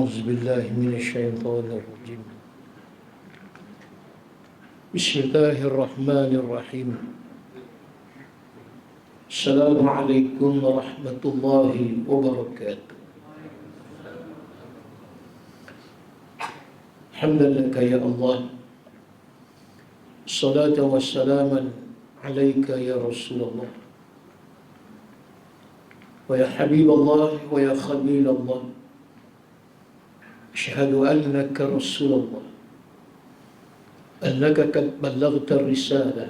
أعوذ بالله من الشيطان الرجيم. بسم الله الرحمن الرحيم. السلام عليكم ورحمة الله وبركاته. حمدا لك يا الله، الصلاة والسلام عليك يا رسول الله، ويا حبيب الله ويا خليل الله، أشهد أنك رسول الله، أنك قد بلغت الرسالة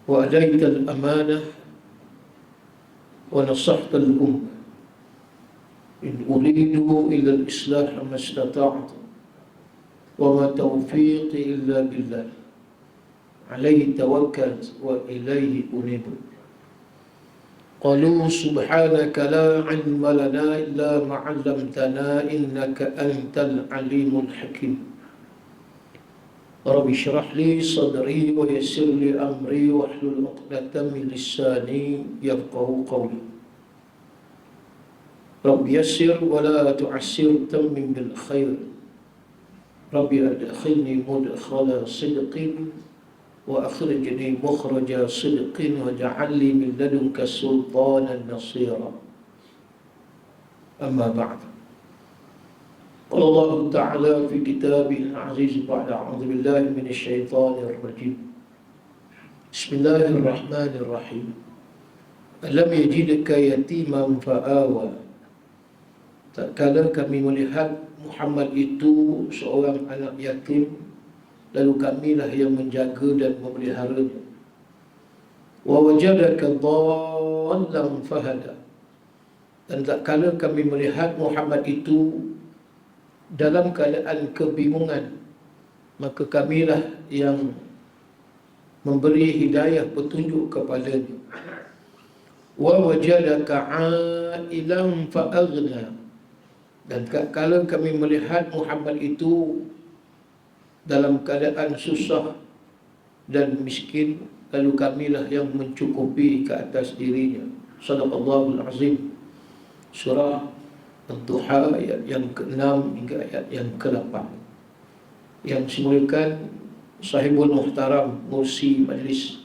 وأديت الأمانة ونصحت الأمة. إن أريد إلا الإصلاح ما استطعت وما توفيقي إلا بالله، عليه توكلت وإليه أنيب. قالوا سبحانك لا علم لنا إلا ما علمتنا إنك أنت العليم الحكيم. رب اشرح لي صدري ويسر لي أمري واحلل عقدة من لساني يفقهوا قولي. رب يسر ولا تعسر تمم بالخير. رب أدخلني مدخل صدق وأخرجني مخرج صدق واجعل لي من لدنك سلطانا نصيرا. أما بعد، قال الله تعالى في كتابه العزيز بعد أعوذ بالله من الشيطان الرجيم. بسم الله الرحمن الرحيم. ألم يجدك يتيما فآوى. Tak kala kami melihat Muhammad itu seorang anak yatim, lalu kamilah yang menjaga dan memeliharanya. Wa wajadaka dhallan fahada. Dan tak kala kami melihat Muhammad itu dalam keadaan kebingungan, maka kamilah yang memberi hidayah petunjuk kepadanya. Wa wajadaka ailan fa'aghna. Dan tak kala kami melihat Muhammad itu dalam keadaan susah dan miskin, lalu kamilah yang mencukupi ke atas dirinya. Sadaqallahul azim. Surah Ad-Duha ayat yang ke-6 hingga ayat yang ke-8. Yang dimuliakan Sahibul Muhtaram Mursi Majlis,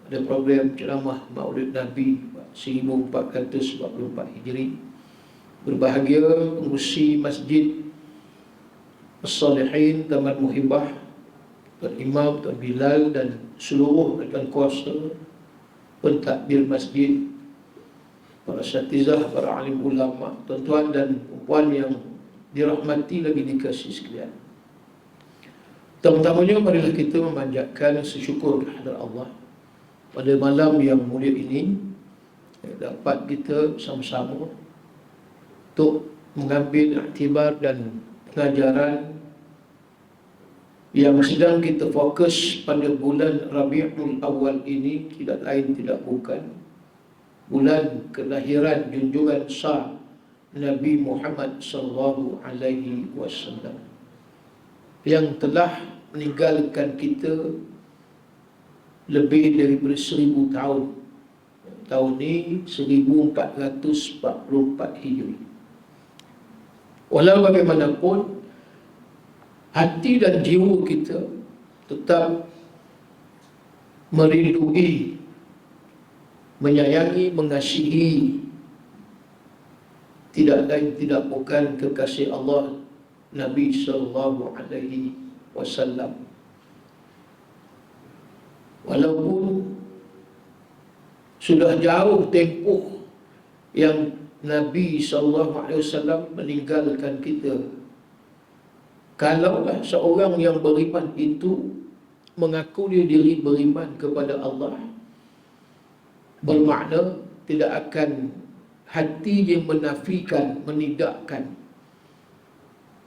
ada program ceramah Maulid Nabi 1444 Hijri. Berbahagia pengurusi Masjid As-Salihin Taman Muhibah, Tuan Imam, Tuan Bilal dan seluruh rekan kuasa, pentadbir masjid, para asatizah, para alim ulama, tuan-tuan dan puan yang dirahmati lagi dikasihi sekalian. Pertama-tamanya marilah kita memanjatkan sesyukur kehadirat Allah pada malam yang mulia ini, dapat kita sama-sama untuk mengambil iktibar dan pengajaran yang sedang kita fokus pada bulan Rabiul Awal ini, tidak lain tidak bukan bulan kelahiran junjungan Sa Nabi Muhammad sallallahu alaihi wasallam yang telah meninggalkan kita lebih daripada 1000 tahun. Tahun ini 1444 Hijri. Walau bagaimanapun, hati dan jiwa kita tetap merindui, menyayangi, mengasihi tidak lain tidak bukan kekasih Allah Nabi sallallahu alaihi wasallam. Walaupun sudah jauh tempoh yang Nabi SAW meninggalkan kita, kalaulah seorang yang beriman itu mengaku diri beriman kepada Allah, bermakna tidak akan hati yang menafikan, menidakkan,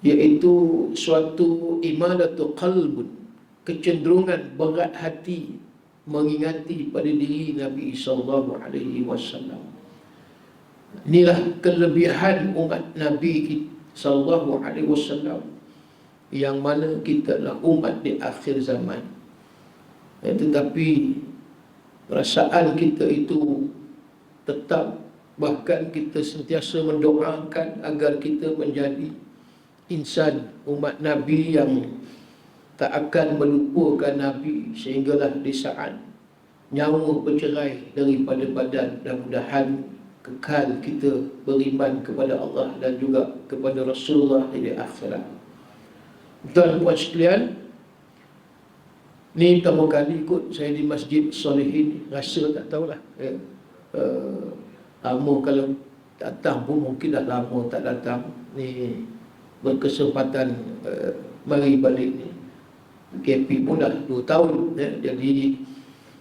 iaitu suatu imanatu qalbun, kecenderungan berat hati mengingati pada diri Nabi SAW. Inilah kelebihan umat Nabi SAW, yang mana kita adalah umat di akhir zaman. Tetapi perasaan kita itu tetap Bahkan kita sentiasa mendoakan agar kita menjadi insan umat Nabi yang tak akan melupakan Nabi sehinggalah di saat nyawa bercerai daripada badan. Mudah-mudahan kekal kita beriman kepada Allah dan juga kepada Rasulullah di akhirat. Tuan-tuan sekalian, ni pertama kali ikut saya di Masjid Solehin. Rasa tak tahulah ya. Lama kalau datang pun mungkin dah lama tak datang. Ni berkesempatan mari balik ni. KP pun dah 2 tahun ya. Jadi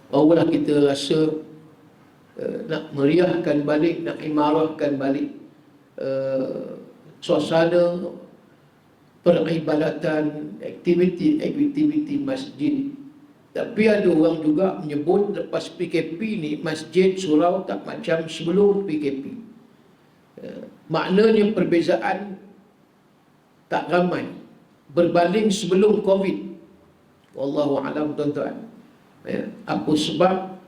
barulah kita rasa nak meriahkan balik, nak imarahkan balik suasana peribadatan, aktiviti masjid. Tapi ada orang juga menyebut lepas PKP ni masjid surau tak macam sebelum PKP. Maknanya perbezaan tak ramai berbanding sebelum Covid. Wallahu alam tuan-tuan. Apa sebab?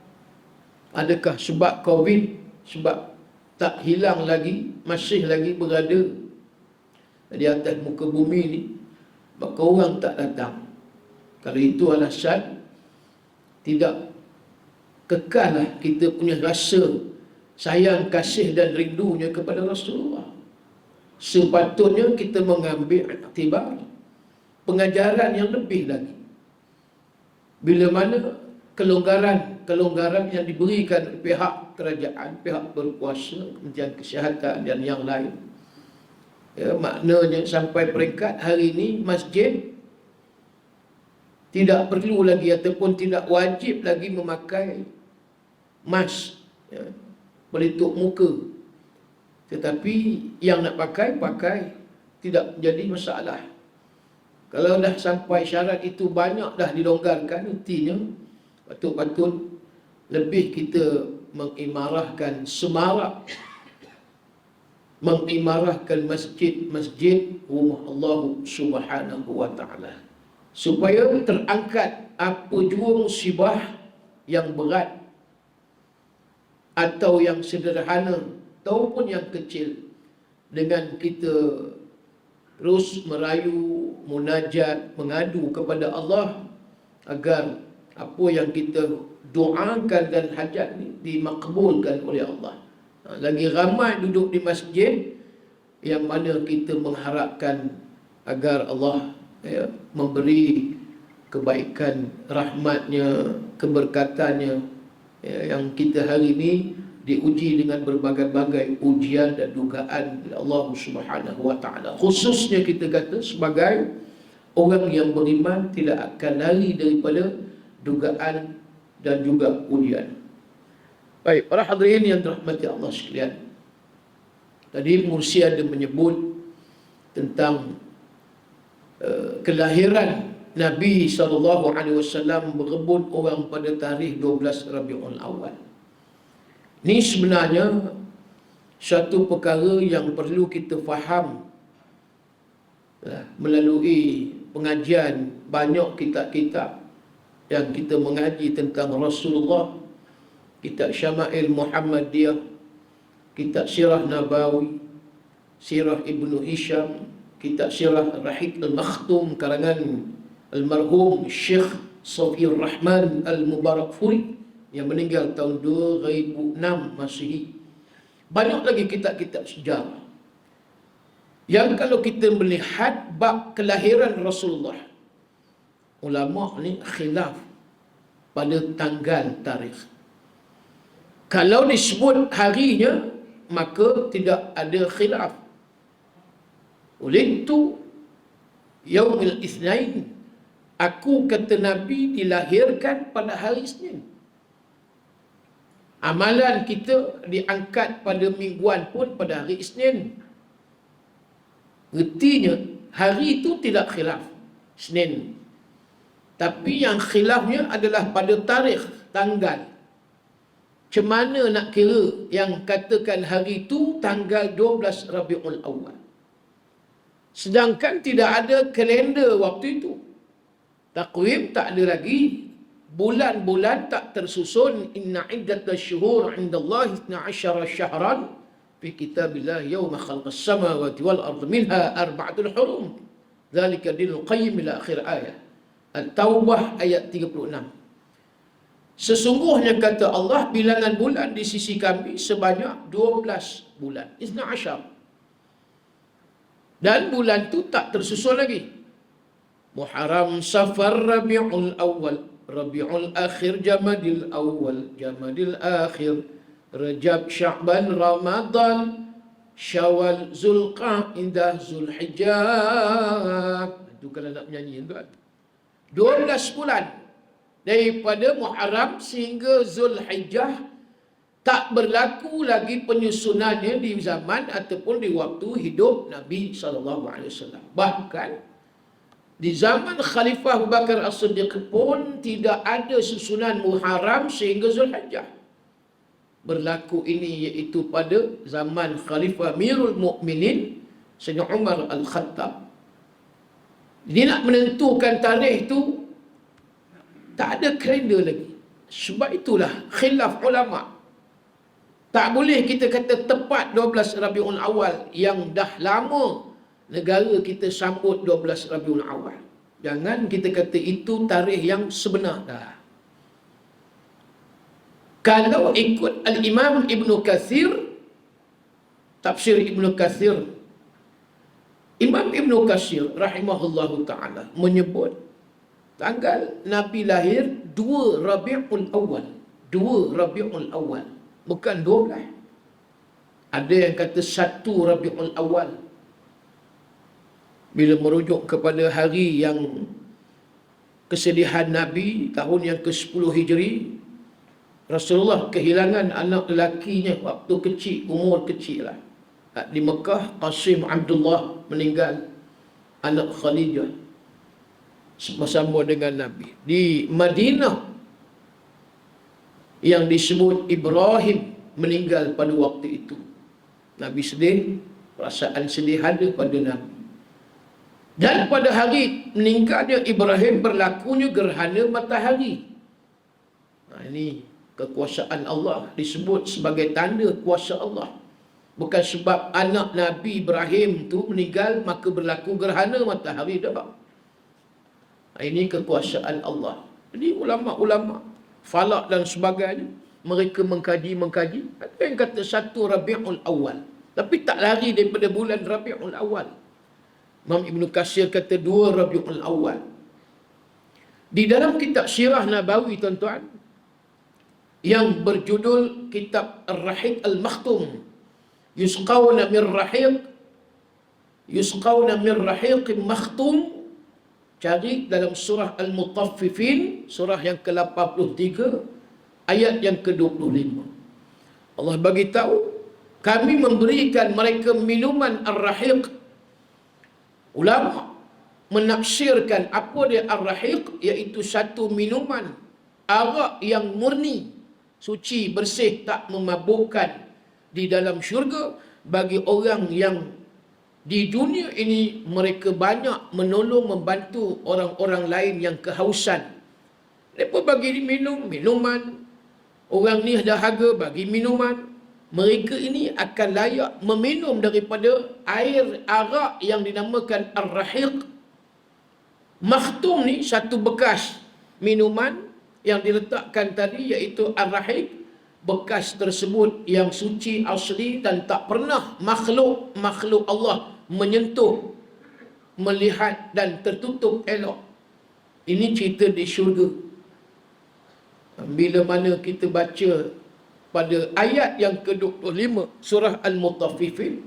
Adakah sebab Covid? Sebab tak hilang lagi, masih lagi berada di atas muka bumi ni, maka orang tak datang. Kalau itu alasan, tidak kekallah kita punya rasa sayang, kasih dan rindunya kepada Rasulullah. Sepatutnya kita mengambil iktibar pengajaran yang lebih lagi. Bila mana kelonggaran yang diberikan oleh pihak kerajaan, pihak berkuasa, Kementerian Kesihatan dan yang lain, ya, maknanya sampai peringkat hari ini masjid tidak perlu lagi ataupun tidak wajib lagi memakai mask, ya, pelitup muka. Tetapi yang nak pakai, tidak menjadi masalah. Kalau dah sampai syarat itu banyak dah dilonggarkan, artinya patut-patut lebih kita mengimarahkan semarak, mengimarahkan masjid-masjid rumah Allah Subhanahu wa ta'ala, supaya terangkat apa jua musibah yang berat atau yang sederhana ataupun yang kecil, dengan kita terus merayu, munajat, mengadu kepada Allah agar apa yang kita doakan dan hajat ni dimakbulkan oleh Allah. Lagi ramai duduk di masjid yang mana kita mengharapkan agar Allah ya, memberi kebaikan, rahmatnya, keberkatannya, ya, yang kita hari ini diuji dengan berbagai-bagai ujian dan dugaan oleh Allah Subhanahu wa ta'ala. Khususnya kita kata sebagai orang yang beriman tidak akan lari daripada dugaan dan juga ujian. Baik, para hadirin yang dirahmati Allah sekalian, tadi Mursi ada menyebut tentang kelahiran Nabi SAW berebut orang pada tarikh 12 Rabiul Awal. Ini sebenarnya satu perkara yang perlu kita faham melalui pengajian banyak kitab-kitab yang kita mengaji tentang Rasulullah, kitab Syama'il Muhammadiyah, kitab Sirah Nabawi, Sirah Ibnu Hisham, kitab Sirah Rahik Al-Makhtum karangan almarhum Syekh Safiur Rahman Al-Mubarakfuri yang meninggal tahun 2006 Masihi. Banyak lagi kitab-kitab sejarah yang kalau kita melihat bab kelahiran Rasulullah, ulama ni khilaf pada tanggal tarikh. Kalau disebut harinya maka tidak ada khilaf. Oleh itu Yaumul Itsnain, aku kata Nabi dilahirkan pada hari Isnin. Amalan kita diangkat pada mingguan pun pada hari Isnin. Artinya hari itu tidak khilaf, Isnin. Tapi yang khilafnya adalah pada tarikh, tanggal. Macam mana nak kira yang katakan hari itu tanggal 12 Rabiul Awal, sedangkan tidak ada kalender waktu itu. Takwim tak ada lagi, bulan-bulan tak tersusun. Inna iddatash syuhur indallahi 12 syahran fi kitabillah yauma khalaqas samawati wal ardi minha arba'atul hurum. Dzalika dinul qayyim ila akhir ayat. At-Taubah ayat 36. Sesungguhnya kata Allah, bilangan bulan di sisi kami sebanyak 12 bulan. Isna asyar. Dan bulan tu tak tersusun lagi. Muharram, Safar, Rabiul Awal, Rabiul Akhir, Jamadil Awal, Jamadil Akhir, Rajab, Sya'ban, Ramadan, Syawal, Zulqa'dah, Zulhijjah. Itu kalau nak menyanyi tuan. 12 bulan. Daripada Muharram sehingga Zulhijjah tak berlaku lagi penyusunannya di zaman ataupun di waktu hidup Nabi SAW. Bahkan di zaman Khalifah Abu Bakar As-Siddiq pun tidak ada susunan Muharram sehingga Zulhijjah. Berlaku ini iaitu pada zaman Khalifah Amirul Mukminin Sayyidina Umar Al-Khattab. Dia nak menentukan tarikh tu tak ada kalender lagi. Sebab itulah khilaf ulama. Tak boleh kita kata tepat 12 Rabiul Awal yang dah lama negara kita sambut 12 Rabiul Awal. Jangan kita kata itu tarikh yang sebenar dah. Kalau ikut Al-Imam Ibn Kathir, tafsir Ibn Kathir, Imam Ibn Kathir rahimahullahu ta'ala menyebut tanggal Nabi lahir 2 Rabiul Awal. 2 Rabiul Awal. Bukan 12. Ada yang kata 1 Rabiul Awal. Bila merujuk kepada hari yang kesedihan Nabi, tahun yang ke-10 Hijri, Rasulullah kehilangan anak lelakinya waktu kecil, umur kecil lah. Di Mekah, Qasim Abdullah meninggal, anak Khadijah, bersama dengan Nabi. Di Madinah, yang disebut Ibrahim meninggal pada waktu itu. Nabi sedih, perasaan sedih ada pada Nabi. Dan pada hari meninggalnya Ibrahim berlakunya gerhana matahari. Ini kekuasaan Allah, disebut sebagai tanda kuasa Allah. Bukan sebab anak Nabi Ibrahim tu meninggal maka berlaku gerhana matahari dah. Ini kekuasaan Allah. Jadi ulama-ulama falak dan sebagainya, mereka mengkaji. Ada yang kata 1 Rabiul Awal, tapi tak lari daripada bulan Rabiul Awal. Imam Ibn Katsir kata 2 Rabiul Awal. Di dalam kitab Sirah Nabawi tuan-tuan, yang berjudul kitab Ar-Rahiq Al-Makhtum, Yusqawna min rahiq makhtum, cari dalam surah Al-Mutaffifin, surah yang ke-83, ayat yang ke-25. Allah bagi tahu, kami memberikan mereka minuman Ar-Rahiq. Ulama menafsirkan apa dia Ar-Rahiq, iaitu satu minuman arak yang murni, suci, bersih, tak memabukkan di dalam syurga bagi orang yang di dunia ini mereka banyak menolong, membantu orang-orang lain yang kehausan. Mereka bagi minum, minuman. Orang ni dahaga, bagi minuman. Mereka ini akan layak meminum daripada air arak yang dinamakan Ar-Rahiq. Makhtum ni satu bekas minuman yang diletakkan tadi, iaitu Ar-Rahiq. Bekas tersebut yang suci, asli, dan tak pernah makhluk Allah menyentuh, melihat dan tertutup elok. Ini cerita di syurga. Bila mana kita baca pada ayat yang ke-25 surah Al-Mutaffifin,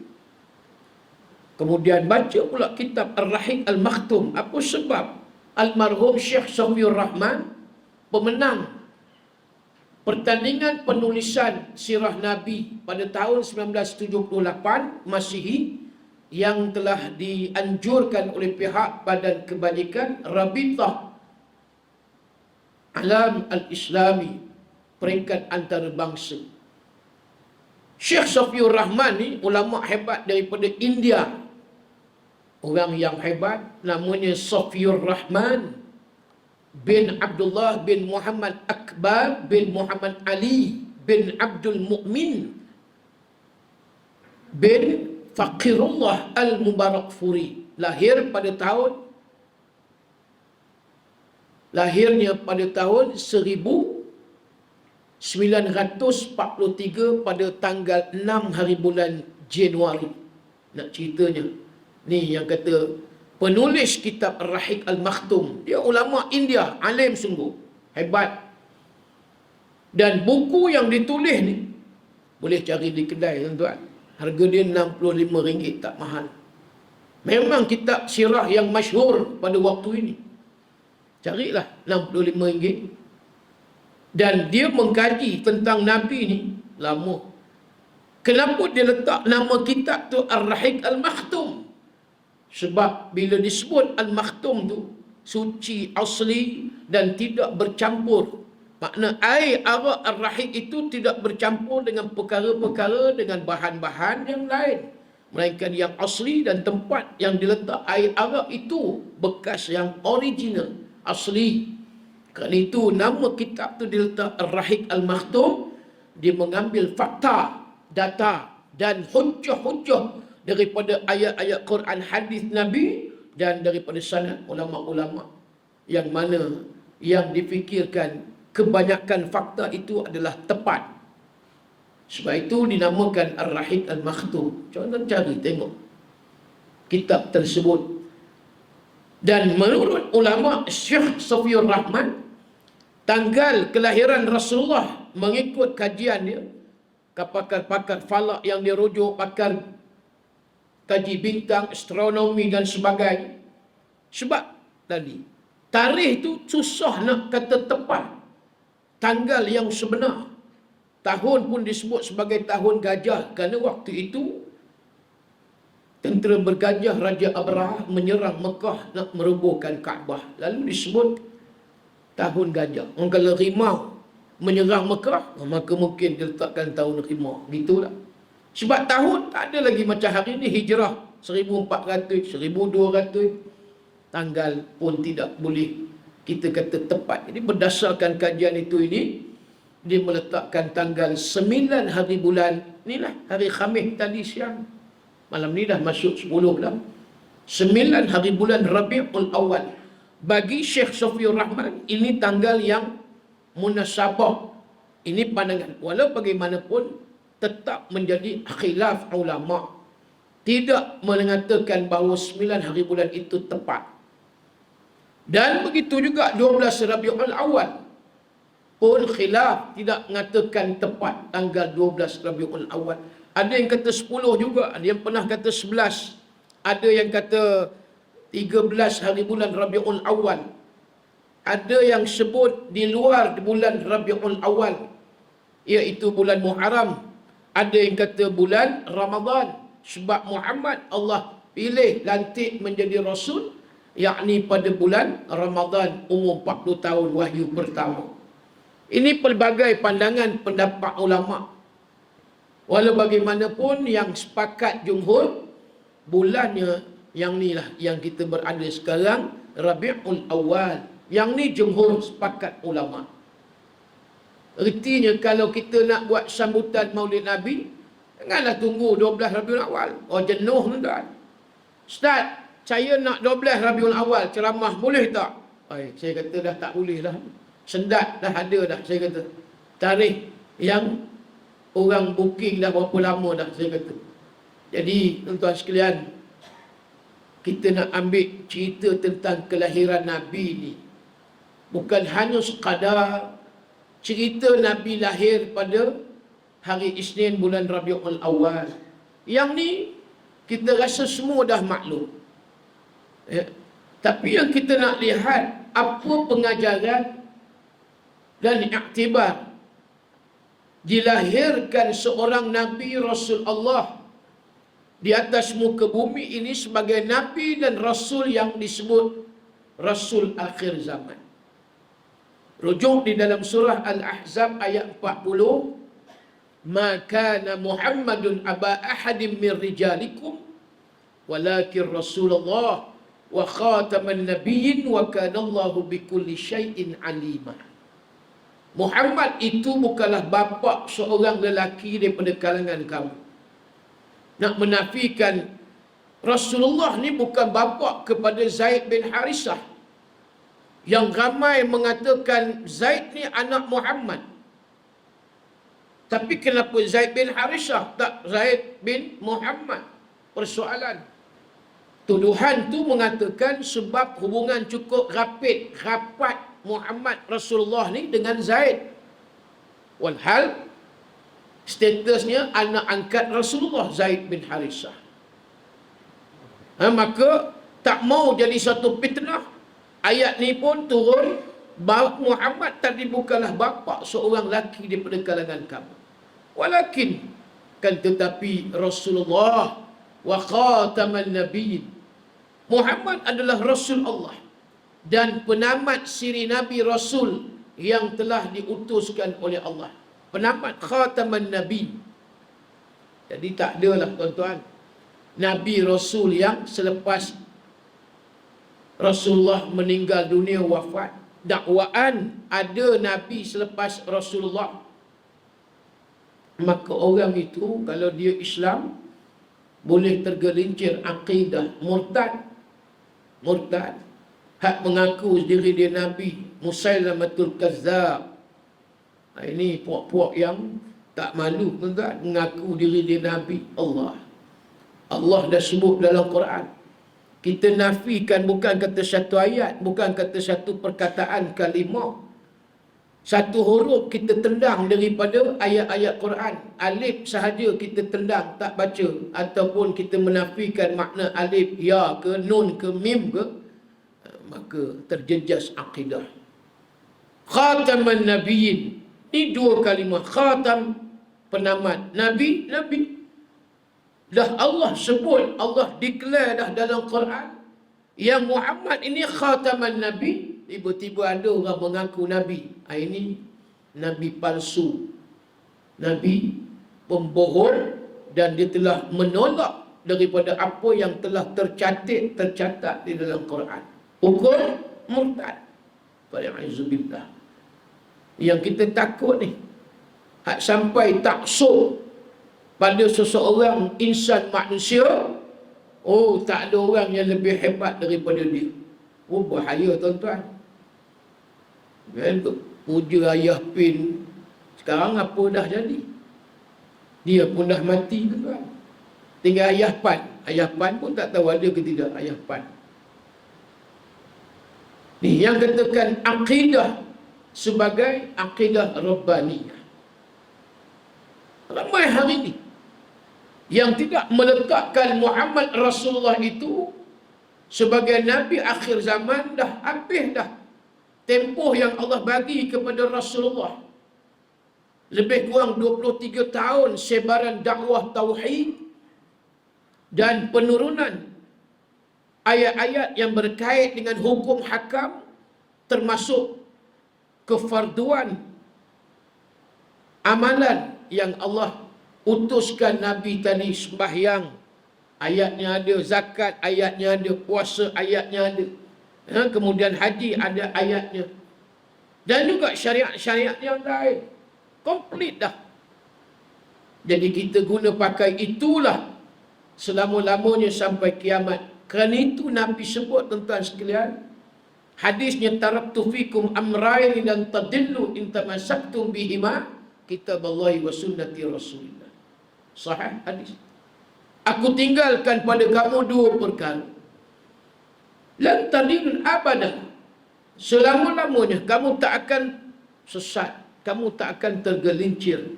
kemudian baca pula kitab Ar-Rahiq Al-Makhtum. Apa sebab almarhum Syekh Safiur Rahman, pemenang pertandingan penulisan sirah Nabi pada tahun 1978 Masihi, yang telah dianjurkan oleh pihak Badan Kebajikan Rabitah Alam Al-Islami, peringkat antarabangsa. Syekh Safiur Rahman ni ulama hebat daripada India. Orang yang hebat namanya Safiur Rahman bin Abdullah bin Muhammad Akbar bin Muhammad Ali bin Abdul Mu'min bin Faqirullah Al-Mubarakfuri, lahirnya pada tahun 1943 pada tanggal 6 hari bulan Januari. Nak ceritanya, ni yang kata penulis kitab Ar-Rahiq Al-Makhtum, dia ulama India, alim sungguh, hebat. Dan buku yang ditulis ni boleh cari di kedai tuan-tuan. Harga dia RM65, tak mahal. Memang kitab sirah yang masyhur pada waktu ini. Carilah RM65. Dan dia mengkaji tentang Nabi ni lama. Kenapa dia letak nama kitab tu Ar-Rahiq Al-Makhtum? Sebab bila disebut Al-Makhtum tu suci, asli dan tidak bercampur. Makna air arak Ar-Rahiq itu tidak bercampur dengan perkara-perkara, dengan bahan-bahan yang lain, melainkan yang asli, dan tempat yang diletak air arak itu bekas yang original, asli. Kerana itu nama kitab tu diletak Ar-Rahiq Al-Makhtum. Dia mengambil fakta, data dan hujjah-hujjah daripada ayat-ayat Quran, hadis Nabi, dan daripada sanad ulama-ulama yang mana yang difikirkan kebanyakan fakta itu adalah tepat. Sebab itu dinamakan Ar-Rahiq Al-Makhtum. Cuba cari tengok kitab tersebut. Dan menurut ulama Syekh Safiur Rahman, tanggal kelahiran Rasulullah mengikut kajian dia, pakar-pakar falak yang dia rujuk, pakar kaji bintang, astronomi dan sebagainya. Sebab tadi tarikh itu susah nak kata tepat tanggal yang sebenar. Tahun pun disebut sebagai tahun gajah, kerana waktu itu tentera bergajah Raja Abraha menyerang Mekah nak merobohkan Kaabah. Lalu disebut tahun gajah. Orang kalau rimau menyerang Mekah, maka mungkin diletakkan tahun rimau. Gitulah. Sebab tahun tak ada lagi macam hari ini hijrah 1400, 1200. Tanggal pun tidak boleh kita kata tepat. Jadi berdasarkan kajian itu ini, dia meletakkan tanggal 9 hari bulan, inilah hari Khamis tadi siang. Malam ni dah masuk 10 dah. 9 hari bulan Rabiul Awal. Bagi Syekh Safiur Rahman, ini tanggal yang munasabah. Ini pandangan. Walau bagaimanapun, tetap menjadi khilaf ulama. Tidak mengatakan bahawa 9 hari bulan itu tepat. Dan begitu juga 12 Rabiul Awal pun khilaf, tidak mengatakan tepat tanggal 12 Rabiul Awal. Ada yang kata 10 juga, ada yang pernah kata 11, ada yang kata 13 hari bulan Rabiul Awal. Ada yang sebut di luar bulan Rabiul Awal, iaitu bulan Muharram. Ada yang kata bulan Ramadan, sebab Muhammad Allah pilih lantik menjadi Rasul, yakni pada bulan Ramadan, umur 40 tahun wahyu pertama. Ini pelbagai pandangan pendapat ulama. Walau bagaimanapun, yang sepakat jumhur, bulannya yang ni lah yang kita berada sekarang, Rabiul Awal. Yang ni jumhur sepakat ulama. Ertinya kalau kita nak buat sambutan Maulid Nabi, janganlah tunggu 12 Rabiul Awal. Oh, jenuh tuan. Ustaz, saya nak 12 Rabiul Awal ceramah, boleh tak? Saya kata dah tak boleh lah. Sendat dah ada dah, saya kata. Tarikh yang orang booking dah berapa lama dah, saya kata. Jadi, tuan-tuan sekalian, kita nak ambil cerita tentang kelahiran Nabi ni. Bukan hanya sekadar cerita Nabi lahir pada hari Isnin bulan Rabiul Awal. Yang ni, kita rasa semua dah maklum. Ya. Tapi yang kita nak lihat, apa pengajaran dan iktibar dilahirkan seorang Nabi Rasul Allah di atas muka bumi ini sebagai Nabi dan Rasul yang disebut Rasul akhir zaman. Rujuk di dalam surah Al-Ahzab ayat 40, "Ma kana Muhammadun aba ahadin min rijalikum walakin Rasulullah wa khataman nabiyyin wa kana Allahu bikulli syai'in alima." Muhammad itu bukanlah bapa seorang lelaki daripada kalangan kamu. nak menafikan Rasulullah ni bukan bapa kepada Zaid bin Harisah. Yang ramai mengatakan Zaid ni anak Muhammad. Tapi kenapa Zaid bin Harisah tak Zaid bin Muhammad? Persoalan. Tuduhan tu mengatakan sebab hubungan cukup rapat Muhammad Rasulullah ni dengan Zaid. Walhal statusnya anak angkat Rasulullah Zaid bin Harisah. Maka tak mau jadi satu fitnah. Ayat ni pun turun, Muhammad tadi bukanlah bapa seorang lelaki daripada kalangan kamu. Walakin, kan tetapi Rasulullah wa khataman nabiyyin. Muhammad adalah Rasul Allah dan penamat siri Nabi Rasul yang telah diutuskan oleh Allah. Penamat khataman nabi. Jadi tak adalah tuan-tuan Nabi Rasul yang selepas Rasulullah meninggal dunia wafat. Dakwaan ada Nabi selepas Rasulullah. Maka orang itu kalau dia Islam boleh tergelincir akidah murtad. Murtad. Hak mengaku diri dia Nabi. Musailamatul Kazzab. Ini puak-puak yang tak malu tuan-tuan, mengaku diri dia Nabi Allah. Allah dah sebut dalam Quran. Kita nafikan bukan kata satu ayat, bukan kata satu perkataan kalimah. Satu huruf kita tendang daripada ayat-ayat Quran. Alif sahaja kita tendang, tak baca. Ataupun kita menafikan makna alif, ya ke, nun ke, mim ke. Maka terjejas akidah. Khataman nabiyyin. Ini dua kalimah. Khatam, penamat. Nabi, Nabi. Dah Allah sebut, Allah declare dah dalam Quran yang Muhammad ini khataman Nabi. Tiba-tiba ada orang mengaku Nabi. Ini Nabi palsu, Nabi pembohong, dan dia telah menolak daripada apa yang telah tercatat di dalam Quran. Hukum murtad. Wa'iyyazubillah. Yang kita takut ni, hak sampai taksub pada seseorang insan manusia, oh tak ada orang yang lebih hebat daripada dia. Oh bahaya tuan-tuan. Puja ayah pin, sekarang apa dah jadi? Dia pun dah mati tuan-tuan. Tinggal ayah pan. Ayah pan pun tak tahu ada ke tidak ayah pan. Ni yang katakan akidah sebagai akidah Rabbaniyah. Ramai hari ini yang tidak meletakkan Muhammad Rasulullah itu sebagai Nabi akhir zaman. Dah habis dah tempoh yang Allah bagi kepada Rasulullah. Lebih kurang 23 tahun sebaran dakwah tauhid dan penurunan ayat-ayat yang berkait dengan hukum hakam, termasuk kefarduan amalan yang Allah utuskan Nabi tadi. Sembahyang ayatnya ada, zakat ayatnya ada, puasa ayatnya ada, kemudian haji ada ayatnya, dan juga syariat-syariat yang lain. Komplit dah. Jadi kita guna pakai itulah selama-lamanya sampai kiamat. Kerana itu Nabi sebut tuan-tuan sekalian, hadisnya taraktu fikum amrayn dan tadillu in tamassaktum bihima kitaballahi wa sunnati Rasulillah. Sahih hadis. Aku tinggalkan pada kamu dua perkara. Lan tadilun abadan. Selama-lamanya kamu tak akan sesat, kamu tak akan tergelincir.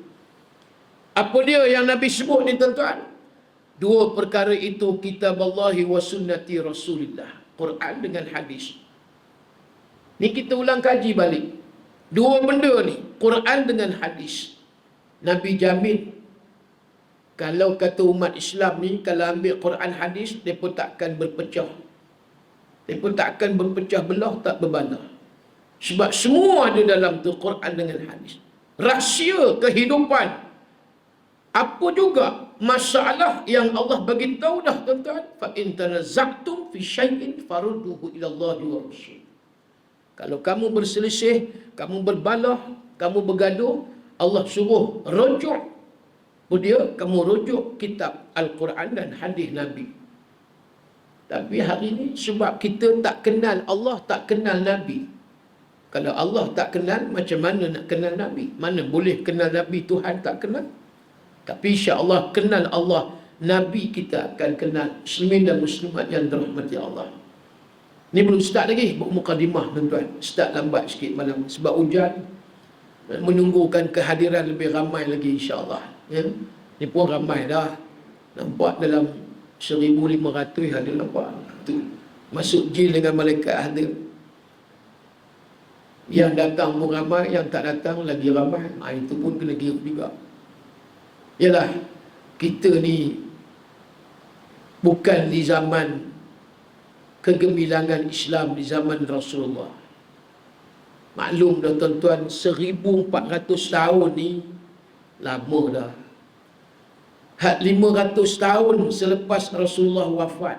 Apa dia yang Nabi sebut ni tuan-tuan? Dua perkara itu, kitaballahi wa sunnati Rasulillah. Quran dengan hadis. Ni kita ulang kaji balik. Dua benda ni, Quran dengan hadis. Nabi jamin, kalau kata umat Islam ni, kalau ambil Quran hadis, mereka takkan berpecah. Mereka takkan berpecah belah, tak berbalah. Sebab semua ada dalam tu, Quran dengan hadis. Rahsia kehidupan. Apa juga masalah yang Allah bagi tahu dah tuan-tuan. Fa in tanaza'tum fi syai'in farudduhu ila Allah wa Rasul. Kalau kamu berselisih, kamu berbalah, kamu bergaduh, Allah suruh rujuk Dia kamu rujuk kitab Al-Quran dan hadis Nabi. Tapi hari ini sebab kita tak kenal Allah, tak kenal Nabi. Kalau Allah tak kenal, macam mana nak kenal Nabi? Mana boleh kenal Nabi, Tuhan tak kenal? Tapi insya-Allah kenal Allah, Nabi kita akan kenal. Muslimin dan muslimat yang dirahmati Allah. Ni belum start lagi, mukadimah tuan-tuan. Start lambat sikit malam sebab hujan. Menunggukan kehadiran lebih ramai lagi insya-Allah. Ya. Ni pun ramai dah. Nampak dalam 1,500 ada nampak. Tu. Masuk jin dengan malaikat hadir. Yang datang pun ramai, yang tak datang lagi ramai. Itu pun kena kira juga. Yalah, kita ni bukan di zaman kegemilangan Islam di zaman Rasulullah. Maklum dah tuan-tuan, 1400 tahun ni lama dah. 500 tahun selepas Rasulullah wafat.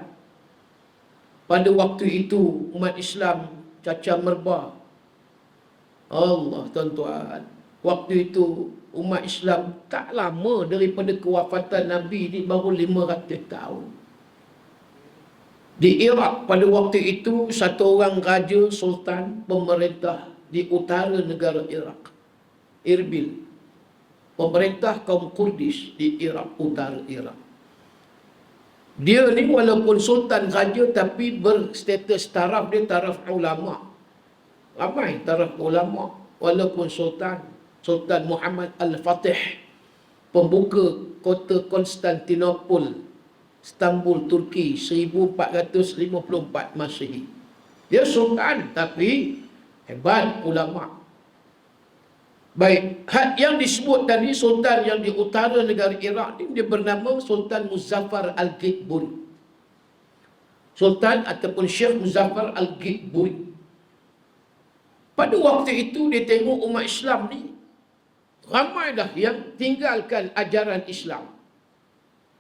Pada waktu itu umat Islam cacah merbah. Allah tuan-tuan, waktu itu umat Islam tak lama daripada kewafatan Nabi ni, baru 500 tahun. Di Iraq pada waktu itu, satu orang raja sultan pemerintah di utara negara Iraq, Irbil, pemerintah kaum Kurdis di Iraq, utara Iraq. Dia ni walaupun sultan raja tapi berstatus taraf dia taraf ulama. Ramai taraf ulama walaupun sultan. Sultan Muhammad Al-Fatih, pembuka kota Konstantinopel, Istanbul, Turki 1454 Masehi. Dia sultan tapi hebat ulama. Baik, yang disebut tadi sultan yang di utara negara Iraq ni, dia bernama Sultan Muzaffar Al-Gitburi. Sultan ataupun Syekh Muzaffar Al-Gitburi. Pada waktu itu dia tengok umat Islam ni ramai dah yang tinggalkan ajaran Islam.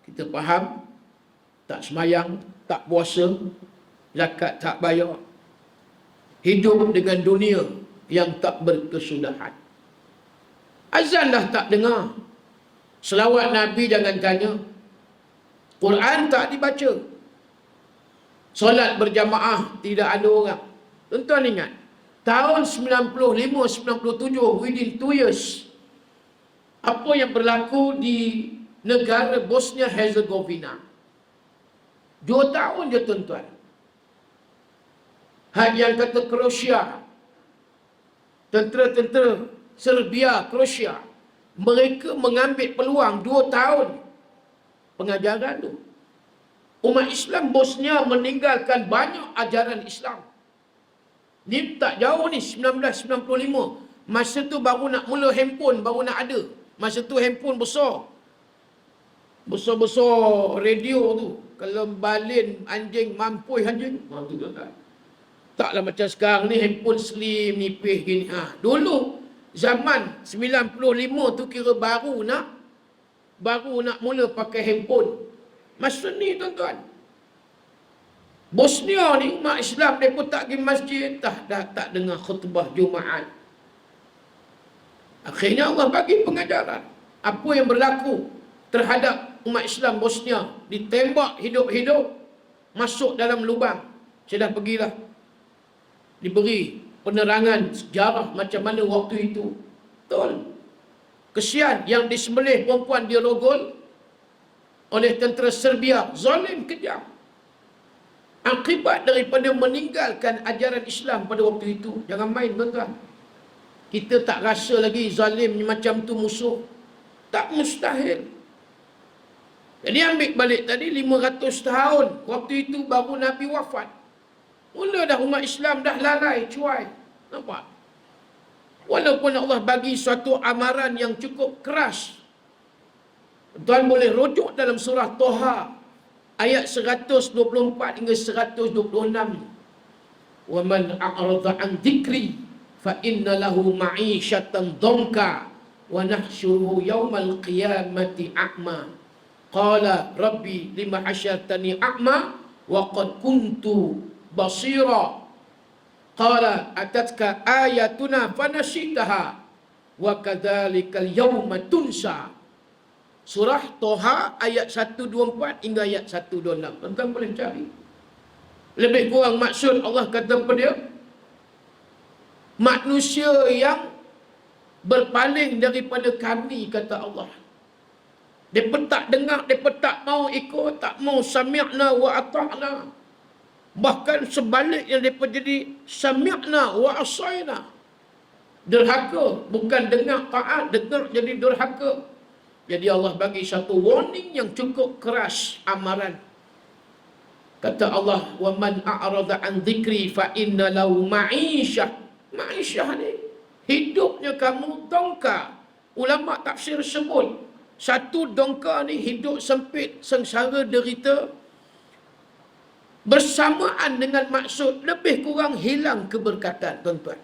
Kita faham, tak semayang, tak puasa, zakat tak bayar, hidup dengan dunia yang tak berkesudahan. Azan dah tak dengar, selawat Nabi jangan tanya, Quran tak dibaca, solat berjamaah tidak ada orang. Tuan-tuan ingat, tahun 95-97, within 2 years, apa yang berlaku di negara Bosnia Herzegovina. 2 tahun je tuan-tuan. Yang kata Croatia, tentera-tentera Serbia, Croatia, mereka mengambil peluang 2 tahun pengajaran tu. Umat Islam Bosnia meninggalkan banyak ajaran Islam. Ni tak jauh ni, 1995. Masa tu baru nak mula handphone, baru nak ada. Masa tu handphone besar. Besar-besar radio tu. Kalau balin anjing, mampui anjing. Taklah macam sekarang ni handphone slim, nipis gini. Dulu zaman 95 tu kira baru nak mula pakai handphone. Masa ni tuan-tuan, Bosnia ni umat Islam mereka tak pergi masjid, tak dengar khutbah Jumaat. Akhirnya Allah bagi pengajaran. Apa yang berlaku terhadap umat Islam Bosnia, ditembak hidup-hidup, masuk dalam lubang. Saya dah pergilah, diberi penerangan sejarah macam mana waktu itu. Betul. Kesian yang disembelih perempuan di Rogol oleh tentera Serbia, zalim kejam. Akibat daripada meninggalkan ajaran Islam pada waktu itu. Jangan main tuan-tuan. Kita tak rasa lagi zalim macam tu musuh. Tak mustahil. Jadi ambil balik tadi 500 tahun. Waktu itu baru Nabi wafat. Mula dah umat Islam dah lalai, cuai. Nampak? Walaupun Allah bagi suatu amaran yang cukup keras. Tuan boleh rujuk dalam surah Toha ayat 124 hingga 126. Wa man a'rada an dzikri fa inna lahu ma'isyatan dhanka wa nahsyuruhu yaumal qiyamati a'ma. Qala rabbi lima hasyartani a'ma wa qad kuntu basira. Qala atatka ayatuna fanasitaha wa kadzalikal yawma tunsa. Surah Toha ayat 124 hingga ayat 126. Tuan-tuan boleh cari. Lebih kurang maksud Allah kata apa dia? Manusia yang berpaling daripada kami, kata Allah. Mereka tak dengar, mereka tak mau ikut, tak mau sami'na wa ata'na. Bahkan sebaliknya mereka jadi sami'na wa asayna. Derhaka, bukan dengar taat, dengar jadi derhaka. Jadi Allah bagi satu warning yang cukup keras amaran. Kata Allah, wa man a'rada an dzikri fa inna lahu ma'isyah. Ma'isyah ni hidupnya kamu dongka. Ulama tafsir sebut, satu dongka ni hidup sempit, sengsara, derita, bersamaan dengan maksud lebih kurang hilang keberkatan, tuan-tuan.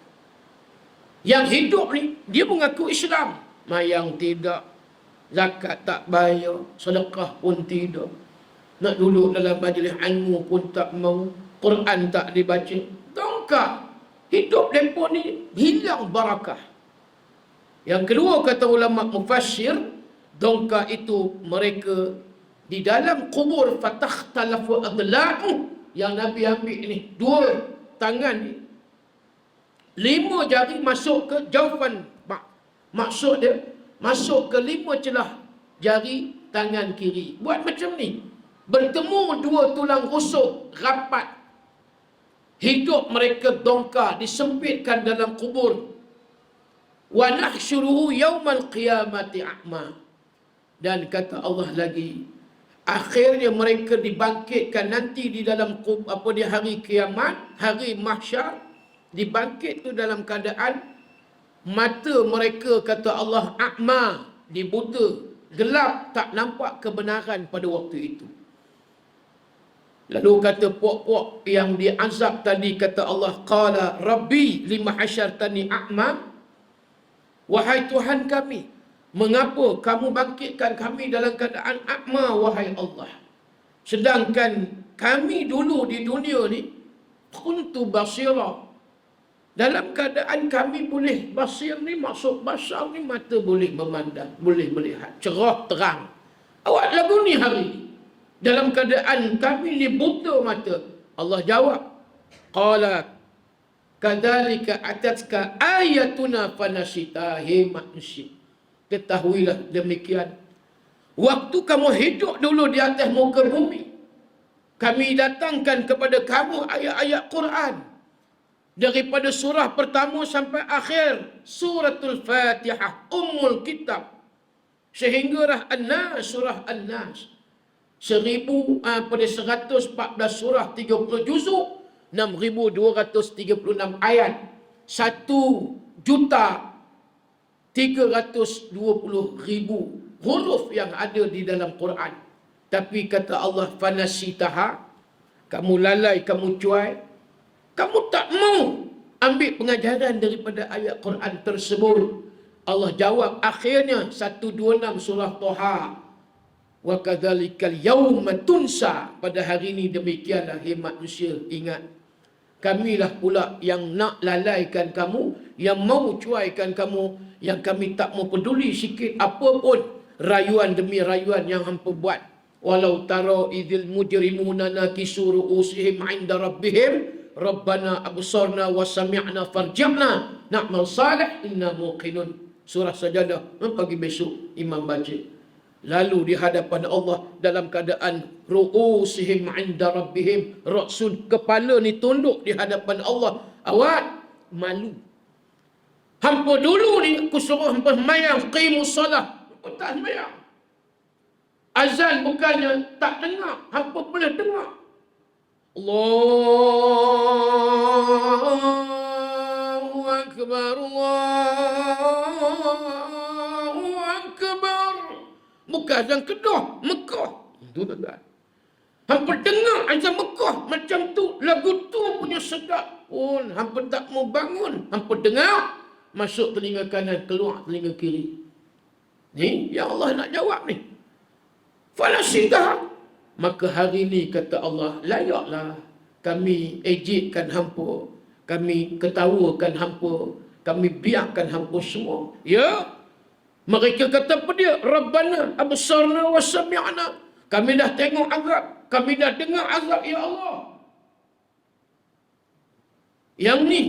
Yang hidup ni, dia mengaku Islam, mayang tidak, zakat tak bayar, sedekah pun tidak, nak duduk dalam majlis ilmu pun tak mau, Quran tak dibaca. Dongkak. Hidup mereka ni hilang barakah. Yang kedua, kata ulama mufassir, dongkak itu mereka di dalam kubur fatakhtalafu adla'u, yang Nabi ambil ni, dua tangan ni, 5 jari masuk ke jaufan, maksud dia masuk ke 5 celah jari tangan kiri. Buat macam ni, bertemu 2 tulang rusuk rapat. Hidup mereka dongkar, disempitkan dalam kubur. Wa nahsyuruhu yaumal qiyamati a'ma. Dan kata Allah lagi, akhirnya mereka dibangkitkan nanti di dalam di hari kiamat, hari mahsyar, dibangkit tu dalam keadaan mata mereka, kata Allah, a'ma, dibuta, gelap, tak nampak kebenaran pada waktu itu. Lalu kata puak-puak yang diazab tadi, kata Allah, qala rabbi lima hasyartani a'ma, wahai Tuhan kami, mengapa kamu bangkitkan kami dalam keadaan a'ma, wahai Allah, sedangkan kami dulu di dunia ni kuntu basira, dalam keadaan kami boleh basir ni, maksud basar ni mata boleh memandang, boleh melihat, cerah terang. Awak lagu ni hari ni dalam keadaan kami ni buta mata. Allah jawab, qala kadzalika atatka ayatuna fanasitaha. Manusia, ketahuilah demikian, waktu kamu hidup dulu di atas muka bumi, kami datangkan kepada kamu ayat-ayat Quran, daripada surah pertama sampai akhir suratul Fatihah, ummul kitab, sehinggalah An-Nas, surah An-Nas, 114 surah, 30 juzuk, 6,236 ayat, 1,320,000 huruf yang ada di dalam Quran. Tapi kata Allah, fanasitaha, kamu lalai, kamu cuai, kamu tak mau ambil pengajaran daripada ayat Quran tersebut. Allah jawab akhirnya 126 surah Toha, wa kadzalikal yauma tunsa, pada hari ini demikianlah hai manusia, ingat, kamilah pula yang nak lalaikan kamu, yang mau cuaikan kamu, yang kami tak mau peduli sikit apa pun rayuan demi rayuan yang hampa buat. Walau tara idzil mujrimuna nakisu ru'usihim 'inda rabbihim rabbana absarna wa sami'na farji'na na'mal salih inna muqinun. Surah Sajadah, pagi besok imam baca. Lalu di hadapan Allah dalam keadaan ru'usihim 'inda rabbihim, rasul, kepala ni tunduk di hadapan Allah. Awak malu. Hampa dulu ni aku suruh hampa sembahyang, qimus solah, hampa tak sembahyang. Azan bukannya tak dengar, hampa boleh dengar. Allahu Akbar, Allahu Akbar. Bukan azan Kedah, Mekah. Itu tak. Hampa dengar azan Mekah macam tu, lagu tu punya sedap pun hampa tak mau bangun. Hampa dengar, masuk telinga kanan, keluar telinga kiri. Ni yang Allah nak jawab ni. Falasitah. Maka hari ni kata Allah, layaklah kami ejekkan hampa, kami ketawakan hampa, kami biarkan hampa semua. Ya, Mereka kata apa dia? Rabbana absarna wa sami'na. Kami dah tengok azab, kami dah dengar azab, ya Allah. Yang ni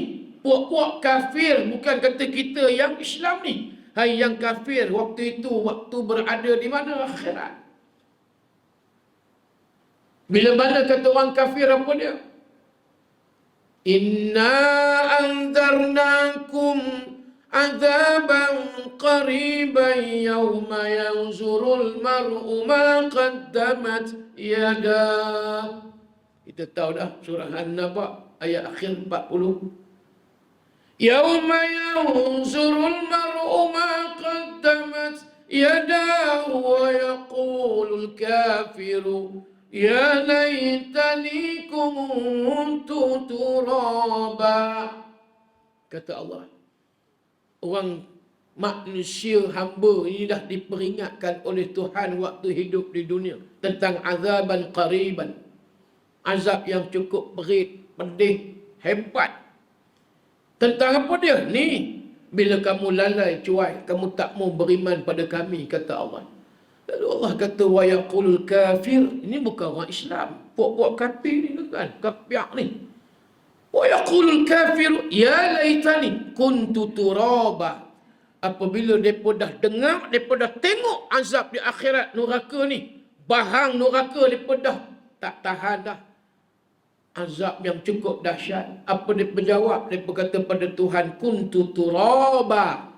puak-puak kafir, bukan kata kita yang Islam ni. Hai yang kafir waktu itu, waktu berada di mana? Akhirat. Bila mana kata orang kafir apa dia? Inna anzarnakum azaban qariban yawma yanzurul mar'u ma qaddamat yadah. Kita tahu dah surah An-Naba ayat akhir 40. Yawma yanzurul mar'u ma qaddamat yadah wa yaqulul kafiru ya laitani kuntu turaba. Kata Allah, orang manusia hamba ini dah diperingatkan oleh Tuhan waktu hidup di dunia tentang azaban qariban, azab yang cukup berat, pedih, hebat. Tentang apa dia? Ni, bila kamu lalai cuai, kamu tak mau beriman pada kami, kata Allah. Lalu Allah kata, wa yaqulul kafir. Ini bukan orang Islam. Puak-puak kafir ni kan, kafiak ni. Wa yaqulul kafir, ya laitani kuntu turaba. Apabila mereka dah dengar, mereka dah tengok azab di akhirat neraka ni, bahang neraka, mereka dah tak tahan dah. Azab yang cukup dahsyat. Apa mereka jawab? Mereka kata pada Tuhan, kuntu turaba.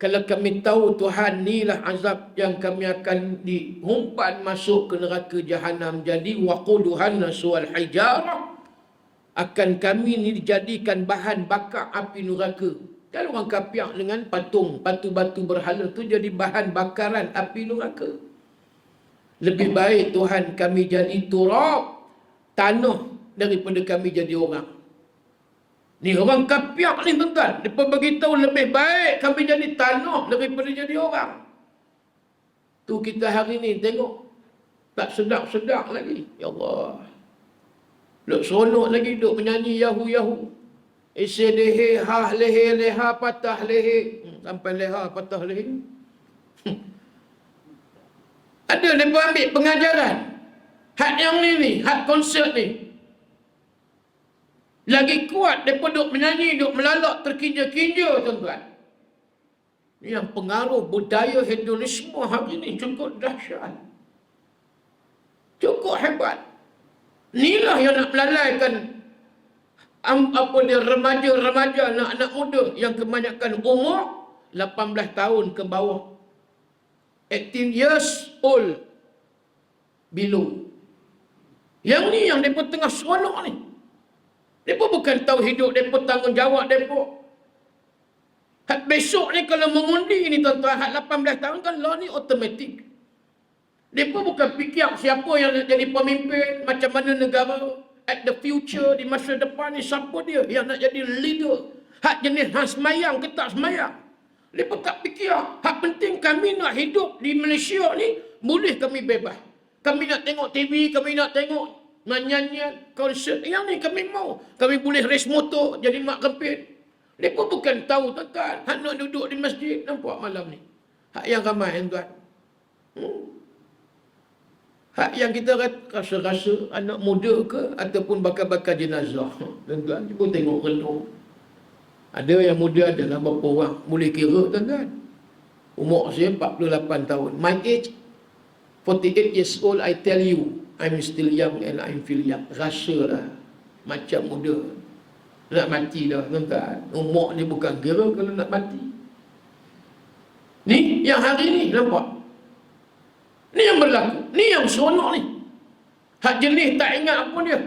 Kalau kami tahu Tuhan inilah azab yang kami akan dihumpan masuk ke neraka Jahannam. Jadi waquduhan nasual hijarah. Akan kami ini dijadikan bahan bakar api neraka. Kalau orang kafir dengan patung, batu-batu berhala tu jadi bahan bakaran api neraka. Lebih baik Tuhan kami jadi turab, tanah, daripada kami jadi orang. Ni orang kafir ni tuan-tuan. Mereka beritahu lebih baik kami jadi tanah daripada jadi orang. Tu kita hari ni tengok. Tak sedap-sedap lagi. Ya Allah. Duk seronok lagi duk menyanyi Yahu-Yahu. Isi leher, ha leher, leha patah leher. Sampai leha patah leher. Ada mereka ambil pengajaran. Hak yang ni, hak konsert ni. Lagi kuat mereka duk menyanyi, duk melalak, terkinja-kinja, tuan-tuan. Yang pengaruh budaya hedonisme hari ini cukup dahsyat. Cukup hebat. Inilah yang nak melalaikan remaja-remaja, anak-anak muda yang kebanyakan umur 18 tahun ke bawah. 18 years old below. Yang ni yang mereka tengah seronok ni. Mereka bukan tahu hidup mereka, tanggungjawab mereka. Hak besok ni kalau mengundi ni tuan-tuan, hak 18 tahun kan law ni automatik. Mereka bukan fikir siapa yang nak jadi pemimpin, macam mana negara, at the future, di masa depan ni siapa dia yang nak jadi leader. Hak jenis hak semayang ke tak semayang. Mereka tak fikir. Hak penting kami nak hidup di Malaysia ni, boleh kami bebas. Kami nak tengok TV, kami nak tengok nyanyian, konsert. Yang ni kami mau. Kami boleh race motor, jadi mak kempit. Mereka bukan tahu tuan-tuan. Hak nak duduk di masjid, nampak malam ni. Hak yang ramai tuan. Hak yang kita rasa-rasa anak muda ke, ataupun bakal-bakal jenazah. Tuan-tuan, cuba tengok renung. Ada yang muda adalah berapa orang. Boleh kira tuan-tuan. Umur saya 48 tahun. My age, 48 years old, I tell you, I'm still young and I feel young. Rasalah macam muda. Nak mati dah tuan-tuan. Umur ni bukan kira kalau nak mati. Ni yang hari ni nampak. Ni yang berlaku. Ni yang seronok ni. Hak jenis tak ingat apa dia.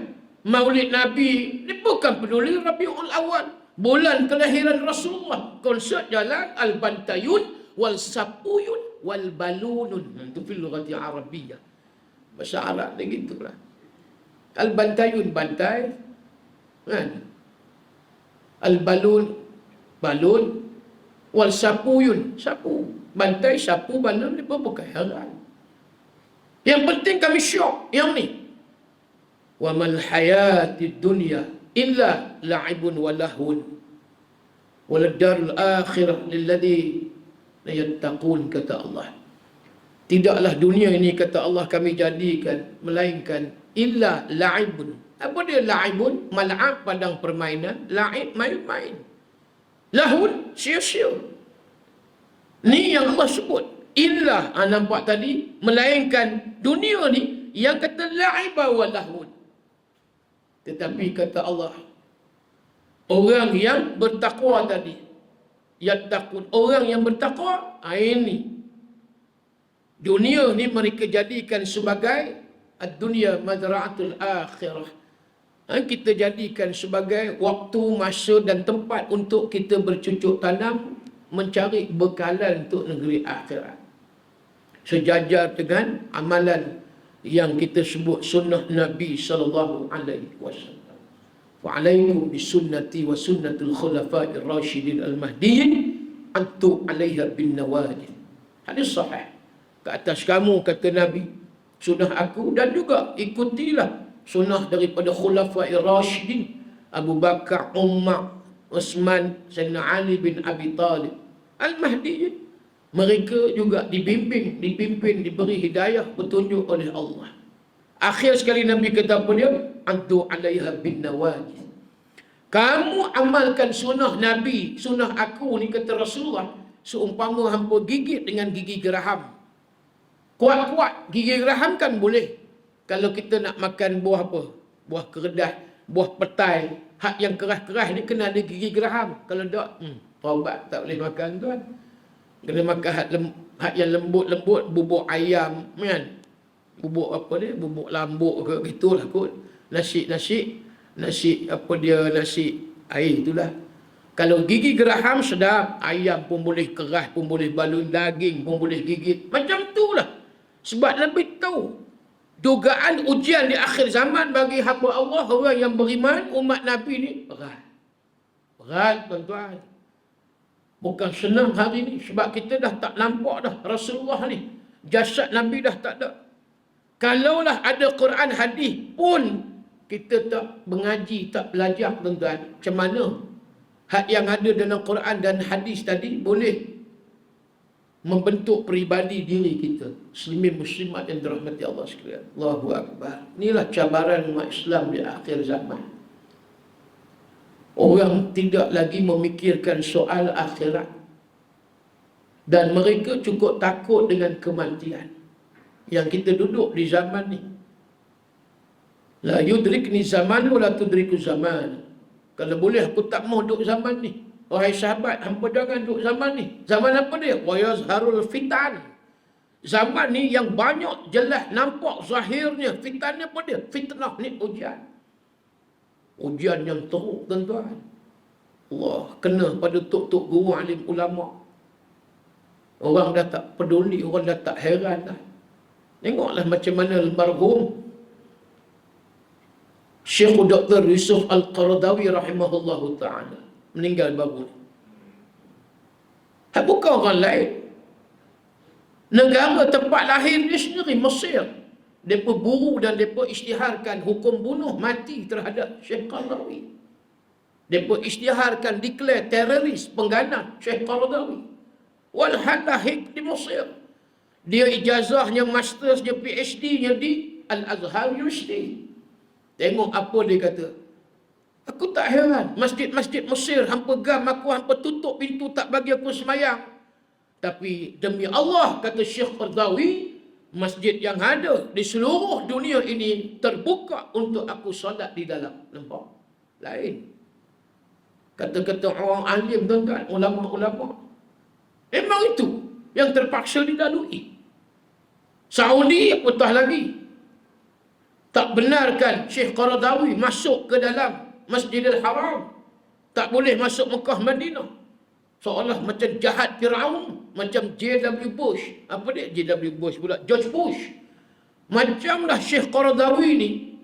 Maulid Nabi. Dia bukan peduli Rabiul Awal. Bulan kelahiran Rasulullah. Konsert jalan Al-Bantayun wal Sapuyun wal Balunun. Itu fil lughati Arabiyyah. Bahasa Arab dia gitulah. Al-Bantayun, bantai. Kan? Al-Balun, balun. Wal Sapuyun, sapu. Bantai, sapu, balun, dia pun bukan heran. Yang penting kami syok. Yang ni. Wa mal hayatid dunya illa la'ibun wa lahun. Wal darul akhirah lilladhi yattaqun, kata Allah. Tidaklah dunia ini, kata Allah, kami jadikan melainkan illa la'ibun. Apa dia la'ibun? Mal'ab, padang permainan. La'ib, main-main. Lahun, sia-sia. Ni yang Allah sebut. Illa, nampak tadi, melainkan dunia ni yang kata la'iba wa lahun. Tetapi kata Allah, orang yang bertakwa tadi, yattaqun, orang yang bertakwa, ini dunia ni mereka jadikan sebagai ad-dunya mazra'atul akhirah. Kita jadikan sebagai waktu, masa dan tempat untuk kita bercucuk tanam, mencari bekalan untuk negeri akhirat. Sejajar dengan amalan yang kita sebut sunnah Nabi sallallahu alaihi wasallam. Wa alaikum bisunnati wa sunnatul khulafa'ir rasyidin al-mahdiyyin antu 'alaiha bin nawajid. Hadis sahih. Ke atas kamu, kata Nabi, sunnah aku, dan juga ikutilah sunnah daripada khulafa'ir rasyidin, Abu Bakar, Umar, Uthman, Sayyidina Ali bin Abi Talib al-mahdiyyin. Mereka juga dibimbing, diberi hidayah, petunjuk oleh Allah. Akhir sekali Nabi kata apa dia? Antu 'alaiha bin nawajid. Kamu amalkan sunnah Nabi, sunnah aku ni, kata Rasulullah, seumpama hampa gigit dengan gigi geraham. Kuat-kuat gigi geraham kan boleh. Kalau kita nak makan buah apa? Buah keredas, buah petai, hak yang keras-keras ni kena ada gigi geraham. Kalau tak, taubat, tak boleh makan tuan. Kena makan hak yang lembut-lembut, bubuk ayam, kan? Bubuk apa dia? Bubuk lambuk ke gitulah kot. Nasi apa dia, nasi air itulah. Kalau gigi geraham sedap, ayam pun boleh keras, pun boleh balun, daging pun boleh gigit. Macam itulah. Sebab Nabi tahu dugaan ujian di akhir zaman bagi hamba Allah, orang yang beriman, umat Nabi ni berat. Berat, tuan-tuan. Bukan senang hari ni. Sebab kita dah tak nampak dah Rasulullah ni. Jasad Nabi dah tak ada. Kalaulah ada Quran hadis pun, kita tak mengaji, tak belajar, tuan-tuan. Macam mana hak yang ada dalam Quran dan hadis tadi boleh membentuk peribadi diri kita. Muslimin muslimat yang dirahmati Allah sekalian. Allahu Akbar. Inilah cabaran umat Islam di akhir zaman. Orang tidak lagi memikirkan soal akhirat. Dan mereka cukup takut dengan kematian. Yang kita duduk di zaman ni. La yudrikni zaman wa la tudriku zaman. Kalau boleh aku tak mau duduk zaman ni. Wahai sahabat, hampa jangan duduk zaman ni. Zaman apa dia? Wa yazharul fitan. Zaman ni yang banyak jelas nampak zahirnya. Fitan ni apa dia? Fitnah ni ujian. Ujian yang teruk, tuan-tuan. Allah kena pada tok-tok guru alim ulama. Orang dah tak peduli, orang dah tak heran dah. Tengoklah macam mana almarhum Syekh Dr. Yusuf Al-Qaradawi rahimahullahu ta'ala meninggal baru ni. Bukan orang lain. Negara tempat lahir dia sendiri, Mesir. Mereka buru dan mereka isytiharkan hukum bunuh mati terhadap Syekh Qaradawi. Mereka isytiharkan, declare teroris, pengganas Syekh Qaradawi. Walhal lahir di Mesir. Dia ijazahnya, mastersnya, PhD-nya di Al-Azhar University. Tengok apa dia kata. Aku tak heran. Masjid-masjid Mesir, hampa gam aku, hampa tutup pintu, tak bagi aku semayang. Tapi demi Allah, kata Syekh Qaradawi, masjid yang ada di seluruh dunia ini terbuka untuk aku solat di dalam. Nampak? Lain. Kata-kata orang alim, tuan-tuan, ulama-ulama. Memang itu yang terpaksa dilalui. Saudi apatah lagi. Tak benarkan Syekh Qaradawi masuk ke dalam Masjidil Haram. Tak boleh masuk Mekah Madinah. Seolah macam jahat Fir'aun. Macam J.W. Bush. Apa dia? J.W. Bush pula. George Bush. Macamlah Syekh Qaradawi ni.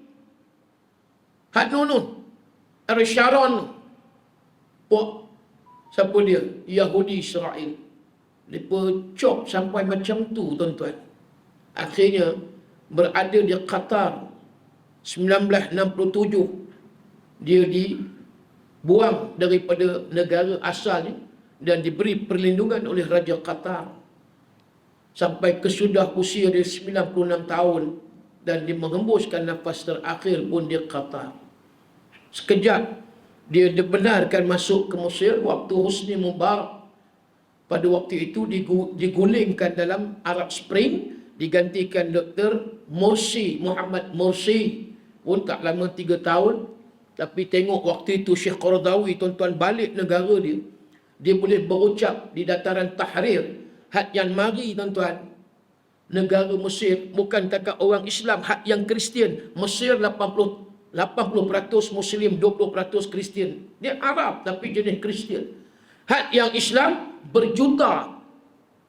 Hak nunun. Sharon. Wah. Siapa dia? Yahudi Israel. Mereka cop sampai macam tu, tuan-tuan. Akhirnya berada di Qatar. 1967. Dia dibuang daripada negara asalnya dan diberi perlindungan oleh Raja Qatar sampai kesudah usia dia 96 tahun dan dia menghembuskan nafas terakhir pun di Qatar. Sekejap dia dibenarkan masuk ke Mesir waktu Hosni Mubarak pada waktu itu digulingkan dalam Arab Spring, digantikan Dr. Morsi, Muhammad Morsi pun tak lama 3 tahun. Tapi tengok waktu itu Syekh Qaradawi, tuan-tuan, balik negara dia boleh berucap di dataran Tahrir, had yang mari tuan-tuan, negara Mesir bukan takat orang Islam, had yang Kristian. Mesir 80% Muslim, 20% Kristian. Dia Arab tapi jenis Kristian. Had yang Islam berjuta,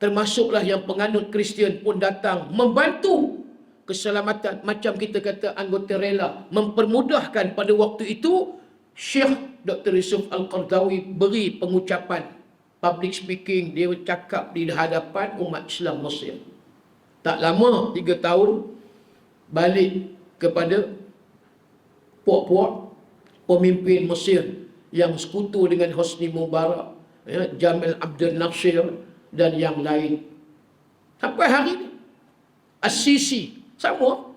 termasuklah yang penganut Kristian pun datang membantu keselamatan, macam kita kata anggota rela, mempermudahkan. Pada waktu itu Syekh Dr. Yusuf Al-Qaradawi beri pengucapan public speaking, dia cakap di hadapan umat Islam Mesir. Tak lama 3 tahun balik kepada puak-puak pemimpin Mesir yang sekutu dengan Hosni Mubarak, Jamal Abdel Nasser dan yang lain. Sampai hari ini As-Sisi sama.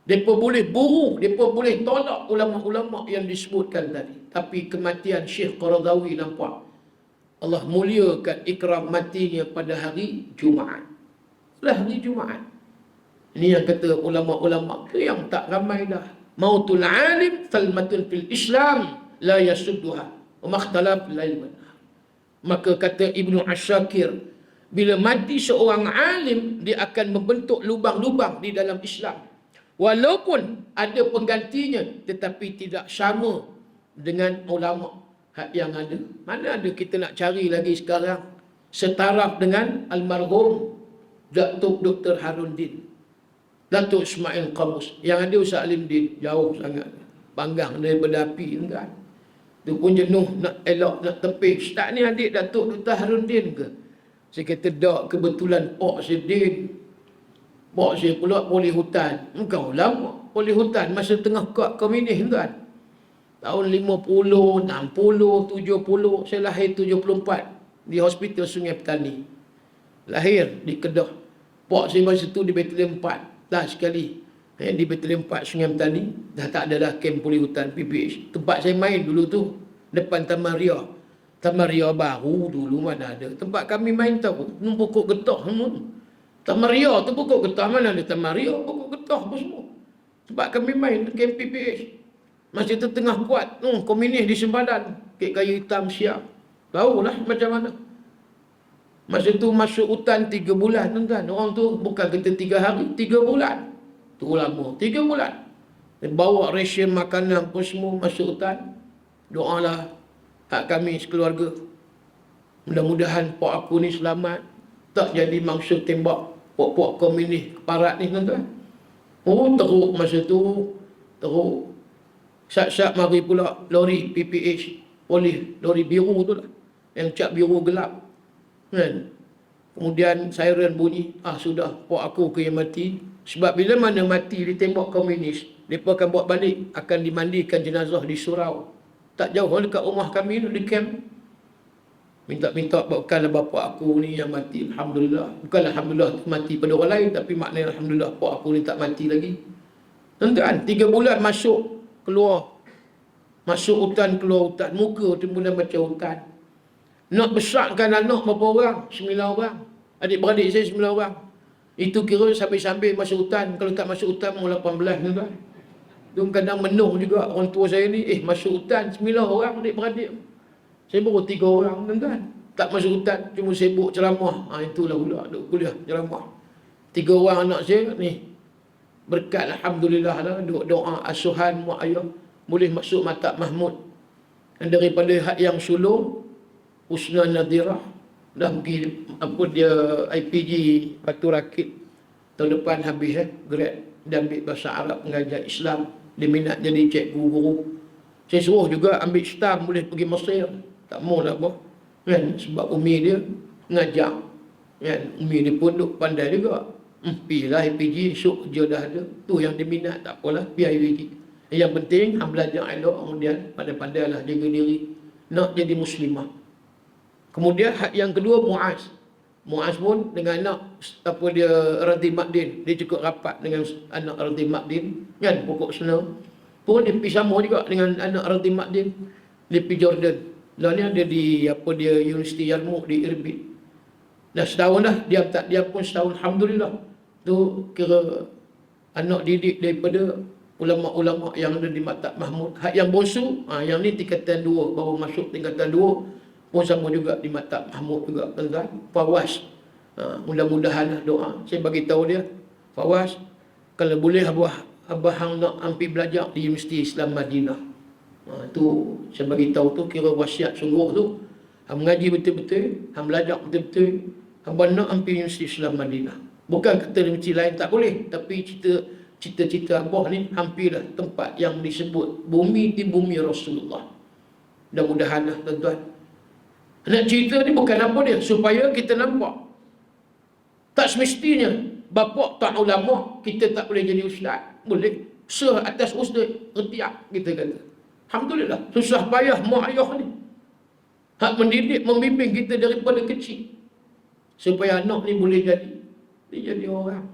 Mereka boleh buru, mereka boleh tolak ulama-ulama yang disebutkan tadi. Tapi kematian Syekh Qaradawi, nampak Allah muliakan ikram matinya pada hari Jumaat. Hari Jumaat. Ini yang kata ulama-ulama yang tak ramai dah. Mautul alim salmatun fil Islam la yasudduha wa makhtalaf lail. Maka kata Ibnu Asyakir, bila mati seorang alim, dia akan membentuk lubang-lubang di dalam Islam. Walaupun ada penggantinya, tetapi tidak sama dengan ulama yang ada. Mana ada kita nak cari lagi sekarang setaraf dengan almarhum Datuk Dr. Harun Din, Datuk Ismail Qamus. Yang ada Ustaz Alim Din, jauh sangat. Panggang daripada api kan. Dia pun jenuh nak elok, nak tepih. Ustaz ni adik Datuk Dr. Harun Din ke? Saya kata tak, kebetulan Pak saya Din. Pak saya pula polis hutan. Bukan ulama, polis hutan masa tengah kuat komunis kan. Tahun 50, 60, 70, saya lahir 74 di Hospital Sungai Petani. Lahir di Kedah. Pak saya masa tu di Batalion 4. Last sekali. Di Batalion 4 Sungai Petani. Dah tak ada dah kamp polis hutan PPH. Tempat saya main dulu tu, depan Taman Ria. Taman Ria baru dulu mana ada. Tempat kami main tahu, pokok getah semua. Taman Ria tu pokok getah, mana ada Taman Ria, pokok getah apa semua. Tempat kami main, kamp PPH. Masa tu tengah kuat, komunis di sempadan. Kek kayu hitam siap. Tahulah macam mana. Masa tu masuk hutan 3 bulan tuan-tuan. Orang tu bukan kata 3 hari, 3 bulan. Tu lama, 3 bulan. Dia bawa ration makanan pun semua masuk hutan. Doalah hak kami sekeluarga. Mudah-mudahan pak aku ni selamat. Tak jadi mangsa tembak puak-puak komunis keparat ni tuan-tuan. Oh teruk masa tu. Teruk. Sat-sat mari pula lori PPH. Polis, lori biru tu lah. Yang cap biru gelap. Kan? Kemudian siren bunyi. Sudah pak aku ke yang mati. Sebab bila mana mati ditembak komunis, mereka akan bawa balik. Akan dimandikan jenazah di surau. Tak jauh dekat rumah kami di camp. Minta-minta bukanlah bapa aku ni yang mati. Alhamdulillah. Bukanlah Alhamdulillah mati pada orang lain. Tapi maknanya Alhamdulillah bapa aku ni tak mati lagi. Tuan-tuan, 3 bulan masuk, keluar. Masuk hutan, keluar hutan. Muka timbulan macam hutan. Nak besarkan anak berapa orang? 9 orang. Adik-beradik saya 9 orang. Itu kira sambil-sambil masuk hutan. Kalau tak masuk hutan, mau 18 tuan-tuan. Kadang menuh juga orang tua saya ni. Masuk hutan 9 orang adik-beradik. Saya baru 3 orang tuan-tuan. Tak masuk hutan, cuma sibuk ceramah. Itulah pula duk kuliah ceramah. 3 orang anak saya ni. Berkat Alhamdulillah lah. Doa asuhan mak ayah. Boleh masuk Matak Mahmud. Dan daripada hak yang sulung, Husna Nadirah. Dah pergi apa dia IPG Batu Rakit. Tahun depan habis grad. Dan ambil bahasa Arab, mengajar Islam. Dia minat jadi cikgu guru. Saya suruh juga ambil stam, boleh pergi Mesir. Tak mau lah apa. Kan? Sebab umi dia mengajar. Kan? Umi dia pun duk pandai juga. Pergilah IPG, esok kerja dah ada. Tu yang dia minat, tak apalah, biar IPG. Yang penting, belajar elok, kemudian pandai-pandai lah jaga diri. Nak jadi muslimah. Kemudian hak yang kedua Muaz. Muaz pun dengan anak apa dia Radhi Makdin, dia cukup rapat dengan anak Radhi Makdin kan, pokok sena. Pun dia pergi sama juga dengan anak Radhi Makdin, dia pergi Jordan. Lah ni ada di apa dia Universiti Yarmouk di Irbil. Dah setahun dah dia pun setahun, alhamdulillah. Tu kira anak didik daripada ulama-ulama yang ada di Maktab Mahmud. Hak yang bongsu, yang ni tingkatan 2, baru masuk tingkatan 2 pun sama juga di Maktab Mahmud juga tuan-tuan. Fawaz, mudah-mudahan doa saya bagi tahu dia, Fawaz, kalau boleh abah hang nak ambil belajar di Universiti Islam Madinah. Tu saya bagi tahu tu kira wasiat sungguh tu. Hang mengaji betul-betul, hang belajar betul-betul, hang nak ambil Universiti Islam Madinah. Bukan kata universiti lain tak boleh, tapi cita-cita abah ni hampirlah tempat yang disebut bumi di bumi Rasulullah. Mudah-mudahan lah tuan-tuan. Nak cerita ni bukan apa dia, supaya kita nampak tak semestinya bapa tak ulama kita tak boleh jadi ustaz. Boleh, atas ustaz retiak kita kata. Alhamdulillah, susah payah mak ayah ni hak mendidik, membimbing kita daripada kecil supaya anak ni boleh jadi orang.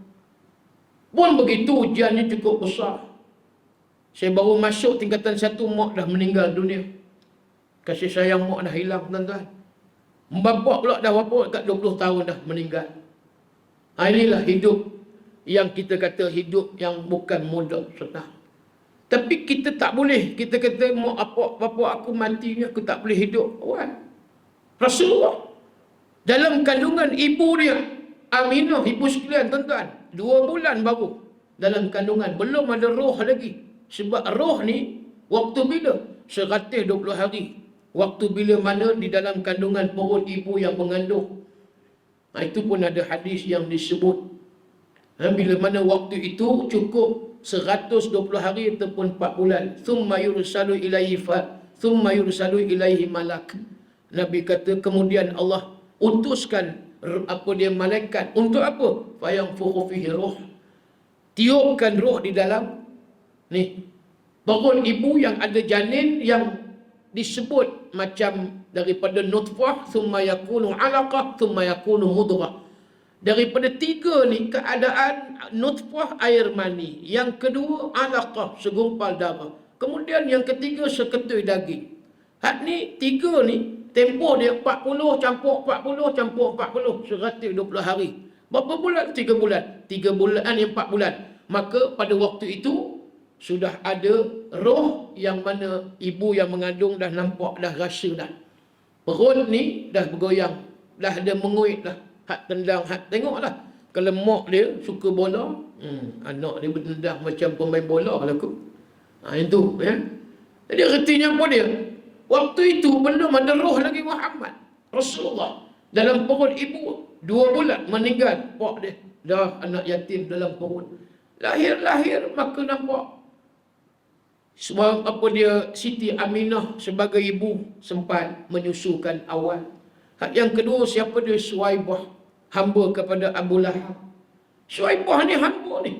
Pun begitu ujiannya cukup besar. Saya baru masuk tingkatan 1, mak dah meninggal dunia. Kasih sayang mak dah hilang tuan-tuan. Bapa pula dah berapa dekat 20 tahun dah meninggal. Inilah hidup yang kita kata hidup yang bukan mudah, senang. Tapi kita tak boleh, kita kata mak bapa aku mati ni aku tak boleh hidup. What? Rasulullah dalam kandungan ibu dia Aminah, ibu sekalian tuan-tuan, 2 bulan baru dalam kandungan, belum ada roh lagi. Sebab roh ni waktu bila? 120 hari. Waktu bila mana di dalam kandungan perut ibu yang mengandung. Itu pun ada hadis yang disebut. Bila mana waktu itu cukup 120 hari ataupun 4 bulan. Thumma yursalu ilaihi malak. Nabi kata kemudian Allah utuskan malaikat untuk apa? Fayanfukhu fihi ruh. Tiupkan roh di dalam perut ibu yang ada janin yang disebut macam daripada nutfah, thumma yakunu alaqah, thumma yakunu mudghah. Daripada 3 ni keadaan nutfah air mani, yang kedua alaqah segumpal darah, kemudian yang ketiga seketui daging. Hak ni 3 ni tempoh dia 40 campur 40 campur 40, 120 hari. Berapa bulan? 3 bulan. 3 bulan yang 4 bulan. Maka pada waktu itu sudah ada roh yang mana ibu yang mengandung dah nampak, dah rasa dah. Perut ni dah bergoyang, dah ada menguit dah. Hak tendang, hak tengoklah. Kalau mak dia suka bola, anak dia bertendang macam pemain bola lah kot. Itu ya. Jadi artinya apa dia? Waktu itu belum ada roh lagi Muhammad Rasulullah dalam perut ibu. 2 bulan meninggal pak dia, dah anak yatim dalam perut. Lahir maka nampak sebab apa dia Siti Aminah sebagai ibu sempat menyusukan awal. Hak yang kedua siapa dia? Suwaibah, hamba kepada Abu Lahab. Suwaibah ni hamba ni.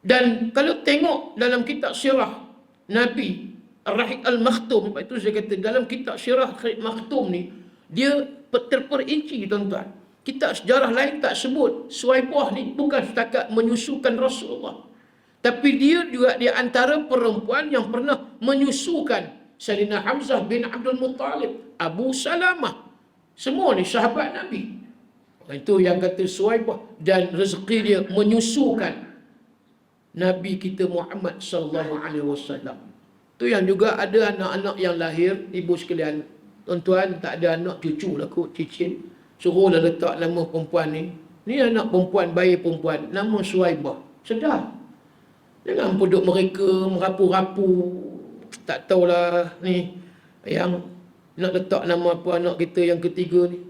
Dan kalau tengok dalam kitab sirah Nabi Ar-Rahiq Al-Makhtum, itu saya kata dalam kitab sirah Makhtum ni dia terperinci tuan-tuan. Kitab sejarah lain tak sebut Suwaibah ni bukan setakat menyusukan Rasulullah, tapi dia juga di antara perempuan yang pernah menyusukan Sayyidina Hamzah bin Abdul Muttalib, Abu Salamah. Semua ni sahabat Nabi. Itu yang kata Suwaibah. Dan rezeki dia menyusukan Nabi kita Muhammad sallallahu alaihi wasallam. Tu yang juga ada anak-anak yang lahir, ibu sekalian. Tuan-tuan, tak ada anak cucu lah kot, cicit. Suruhlah letak nama perempuan ni. Ni anak perempuan, bayi perempuan. Nama Suwaibah. Sedar. Jangan puduk mereka merapu-rapu. Tak tahulah ni yang nak letak nama apa anak kita yang ketiga ni.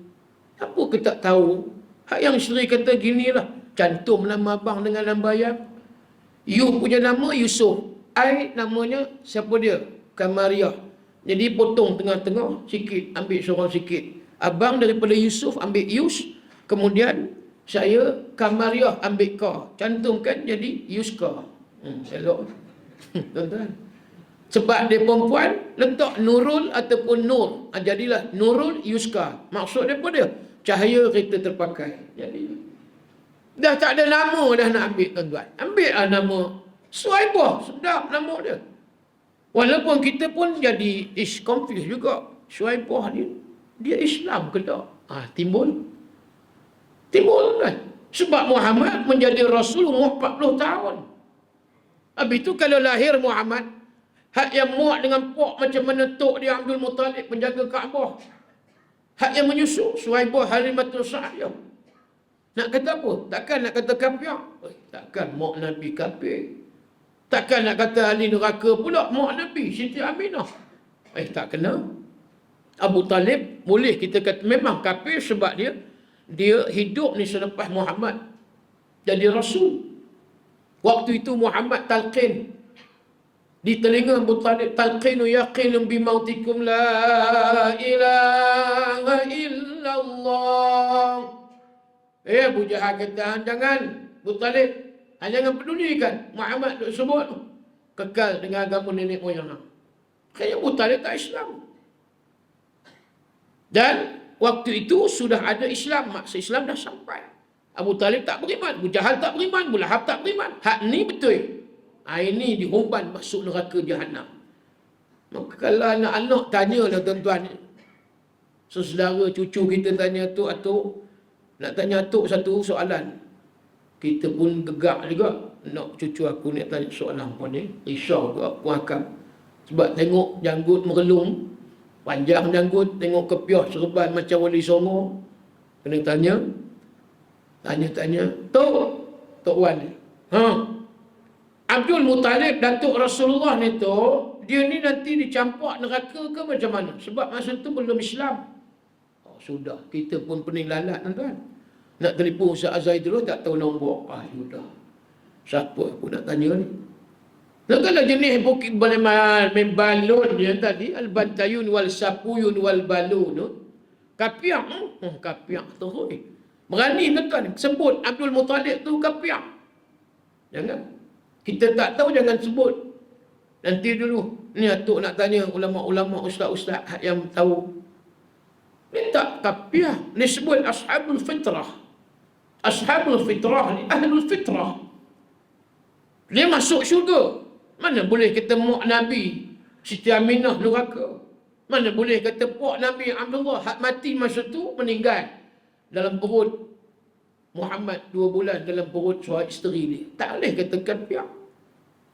Apa ke tak tahu? Hak yang isteri kata ginilah. Cantum nama abang dengan lambayan. You punya nama Yusuf. I namanya siapa dia? Kamariah. Jadi potong tengah-tengah sikit. Ambil seorang sikit. Abang daripada Yusuf ambil Yus. Kemudian saya Kamariah ambil Ka. Cantumkan jadi Yuska. Elok. Tuan-tuan. Sebab dia perempuan, letak Nurul ataupun Nur. Jadilah Nurul Yuska. Maksud dia apa dia? Cahaya kita terpakai. Jadi, dah tak ada nama dah nak ambil tuan-tuan. Ambil lah nama Suhaibah. Sedap nama dia. Walaupun kita pun jadi confused juga. Suhaibah ni, dia Islam ke tak? Timbul kan. Sebab Muhammad menjadi Rasul umur 40 tahun. Habis tu kalau lahir Muhammad, hak yang muak dengan pok macam mana tok dia Abdul Muttalib penjaga Kaabah. Hak yang menyusu Suhaibah Halimatul Sa'diyah. Nak kata apa? Takkan nak kata kafir? Takkan mak Nabi kafir. Takkan nak kata ahli neraka pula mak Nabi Siti Aminah. Tak kena. Abu Talib boleh kita kata memang kafir sebab dia hidup ni selepas Muhammad jadi Rasul. Waktu itu Muhammad talqin di telinga Abu Talib, talqinu yaqinun bimautikum la ilaha illallah. Abu Jahal kata, jangan Abu Talib, jangan pedulikan Muhammad duk sebut kekal dengan agama nenek moyang. Kaya Abu Talib tak Islam. Dan waktu itu sudah ada Islam, maksa Islam dah sampai. Abu Talib tak beriman, Abu Jahal tak beriman, Abu Lahab tak beriman. Hak ni betul. Ini dihumban masuk neraka Jahannam. Maka kalau anak-anak tanyalah tuan-tuan, saudara cucu kita tanya atuk, nak tanya atuk satu soalan. Kita pun gegak juga. Nak cucu aku nak tanya soalan apa ni? Risau ke aku akam. Sebab tengok janggut merelung, panjang janggut, tengok kepiah serban macam Wali Songo. Kena tanya, Tok Wan ni. Abdul Muttalib Datuk Rasulullah ni dia ni nanti dicampak neraka ke macam mana? Sebab masa tu belum Islam. Sudah, kita pun pening lalat tuan-tuan. Nak telefon Ustaz Azhar dulu tak tahu nombor. Sudah. Siapa aku nak tanya ni? Nah, kalau jenis bukit balun dia tadi, al-bantayun wal sapuyun wal balun. Kapiak. Kapiak terus. Berani tuan-tuan sebut Abdul Muttalib tu kapiak. Jangan. Kita tak tahu jangan sebut. Nanti dulu. Ni atuk nak tanya ulama-ulama, ustaz-ustaz yang tahu. Ni tak kapiah. Ni sebut ashabul fitrah. Ashabul fitrah ni ahlul fitrah. Dia masuk syurga. Mana boleh kata mak Nabi Siti Aminah neraka. Mana boleh kata pak Nabi Abdullah hak mati masa tu meninggal dalam perut Muhammad 2 bulan dalam perut suami isteri dia. Tak boleh katakan pihak.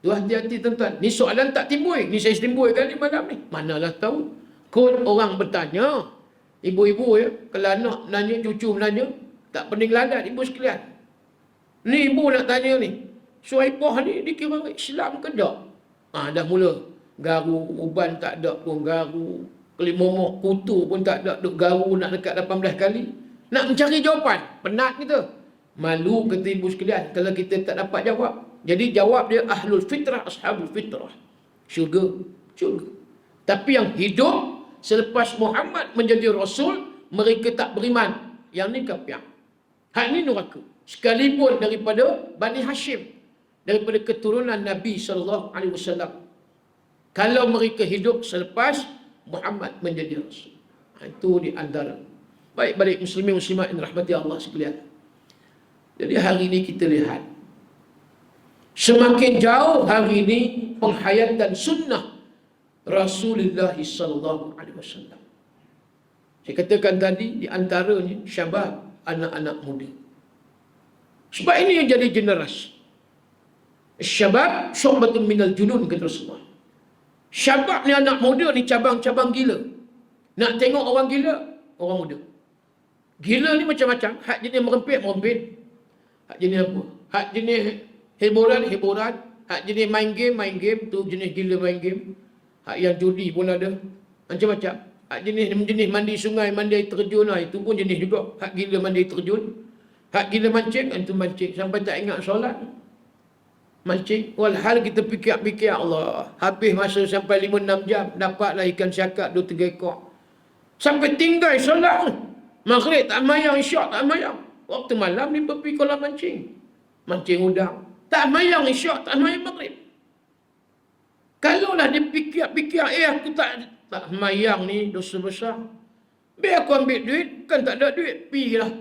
Tu hati-hati tuan-tuan. Ni soalan tak timbul. Ni saya timbul kan ni malam ni. Manalah tahu. Kod orang bertanya. Ibu-ibu ya. Kalau anak nanya, cucu menanya. Tak pening ladat ibu sekalian. Ni ibu nak tanya ni. Suhaibah ni dikira Islam ke tak? Dah mula. Garu, uban tak ada pun garu. Kelimomok, kutu pun tak ada. Duk garu nak dekat 18 kali. Nak mencari jawapan. Penat kita. Malu kata ibu sekalian kalau kita tak dapat jawab. Jadi jawab dia ahlul fitrah, ashabul fitrah. Syurga. Tapi yang hidup selepas Muhammad menjadi Rasul, mereka tak beriman. Yang ni kafir. Hak ni neraka. Sekalipun daripada Bani Hashim. Daripada keturunan Nabi SAW. Kalau mereka hidup selepas Muhammad menjadi Rasul. Itu di antara. Baik balik muslimin muslimat yang rahmati Allah sekalian. Jadi hari ini kita lihat. Semakin jauh hari ini penghayatan sunnah Rasulullah SAW. Saya katakan tadi di antaranya syabab, anak-anak muda. Sebab ini yang jadi generasi. Syabab syu'batun minal junun kata Rasulullah. Syabab ni anak muda ni cabang-cabang gila. Nak tengok orang gila, orang muda. Gila ni macam-macam. Hak jenis merempit. Hak jenis apa? Hak jenis hiburan. Hak jenis main game. Tu jenis gila main game. Hak yang judi pun ada. Macam-macam. Hak jenis mandi sungai, mandi air terjun. Itu pun jenis juga. Hak gila mandi air terjun. Hak gila mancing. Itu mancing. Sampai tak ingat solat. Mancing. Walhal kita fikir Allah. Habis masa sampai 5-6 jam. Dapatlah ikan syakak 2-3 ekor. Sampai tinggal solat. Maghrib tak mayang, isyak tak mayang. Waktu malam ni pergi kolam mancing. Mancing udang. Tak mayang isyak, tak mayang maghrib. Kalaulah dia fikir-fikir, aku tak semayang ni dosa besar. Biar aku ambil duit, kan tak ada duit. Pergilah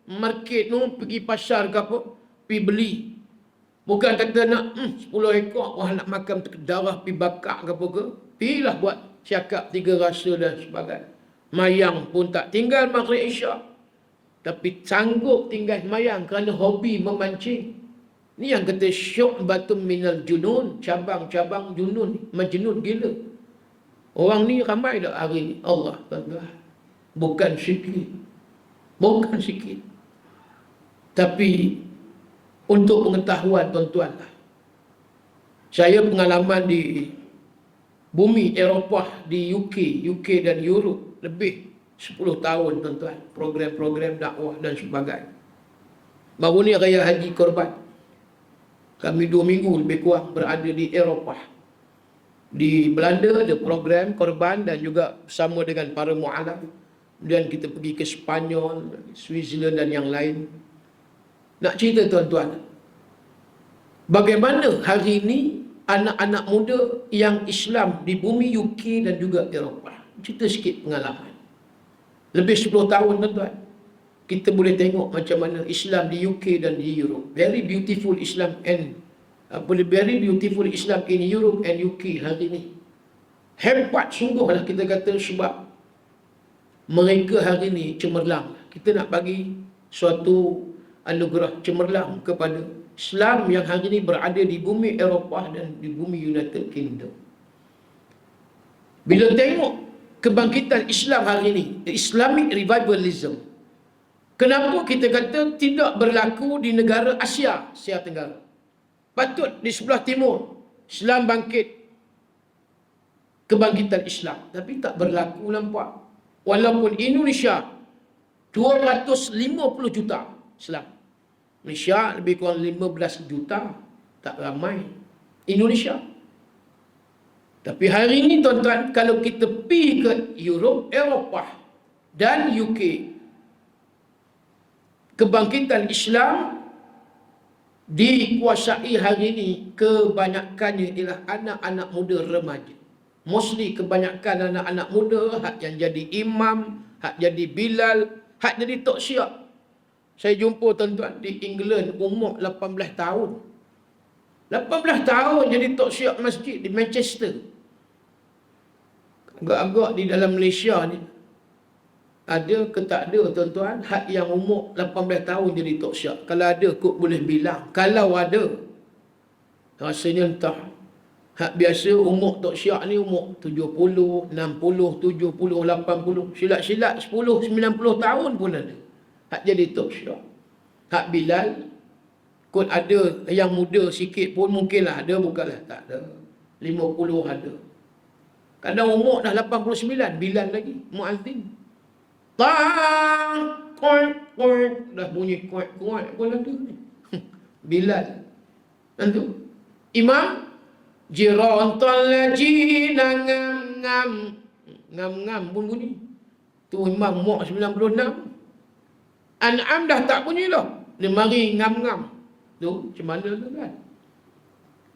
market tu, pergi pasar ke apa, pergi beli. Bukan kata nak 10 ekor, wah nak makan darah, pergi bakar ke apa ke. Pergilah buat cakap 3 rasa dan sebagainya. Mayang pun tak tinggal maghrib isyak. Tapi sanggup tinggal mayang kerana hobi memancing. Ni yang kata syu'batun minal junun, cabang-cabang junun, majnun gila. Orang ni ramai dah hari ni. Allah tuan-tuan. Bukan sikit. Bukan sikit. Tapi untuk pengetahuan tuan-tuan lah. Saya pengalaman di bumi Eropah, di UK dan Europe lebih 10 tahun tuan-tuan. Program-program dakwah dan sebagainya. Baru ni Raya Haji Korban. Kami 2 minggu lebih kurang berada di Eropah. Di Belanda ada program korban dan juga bersama dengan para mu'alam. Kemudian kita pergi ke Sepanyol, Switzerland dan yang lain. Nak cerita tuan-tuan, bagaimana hari ini anak-anak muda yang Islam di bumi UK dan juga Eropah. Cerita sikit pengalaman. Lebih 10 tahun tuan-tuan. Kita boleh tengok macam mana Islam di UK dan di Europe. Very beautiful Islam very beautiful Islam in Europe and UK hari ini. Hebat sungguhlah kita kata sebab mereka hari ini cemerlang. Kita nak bagi suatu anugerah cemerlang kepada Islam yang hari ini berada di bumi Eropah dan di bumi United Kingdom. Bila tengok kebangkitan Islam hari ini, Islamic revivalism, kenapa kita kata tidak berlaku di negara Asia Tenggara? Patut di sebelah timur Islam bangkit, kebangkitan Islam, tapi tak berlaku nampak. Walaupun Indonesia 250 juta Islam. Malaysia lebih kurang 15 juta. Tak ramai Indonesia. Tapi hari ini tuan-tuan, kalau kita pergi ke Europe, Eropah dan UK, kebangkitan Islam dikuasai hari ini kebanyakannya ialah anak-anak muda remaja. Mostly kebanyakan anak-anak muda, hak yang jadi imam, hak jadi Bilal, hak jadi tok syiah. Saya jumpa tuan-tuan di England umur 18 tahun. 18 tahun jadi tok syiah masjid di Manchester. Agak-agak di dalam Malaysia ni ada ke tak ada tuan-tuan hak yang umur 18 tahun jadi tok syiah. Kalau ada kok boleh bilang. Kalau ada, rasanya entah. Hak biasa umur tok syiah ni umur 70, 60, 70, 80. Silat-silat 10, 90 tahun pun ada. Hak jadi tok syiah. Hak Bilal, kot ada yang muda sikit pun mungkinlah ada, bukanlah tak ada. 50 ada. Kadang umur dah 89, Bilal lagi, muazzin. Tang, kuat, dah bunyi kuat pun ada ni. Bilal. Tentu. Imam, jirontol laji ngam pun bunyi. Tu imam umur 96. An'am dah tak bunyi dah. Dia mari ngam-ngam. Tu macam mana tu kan?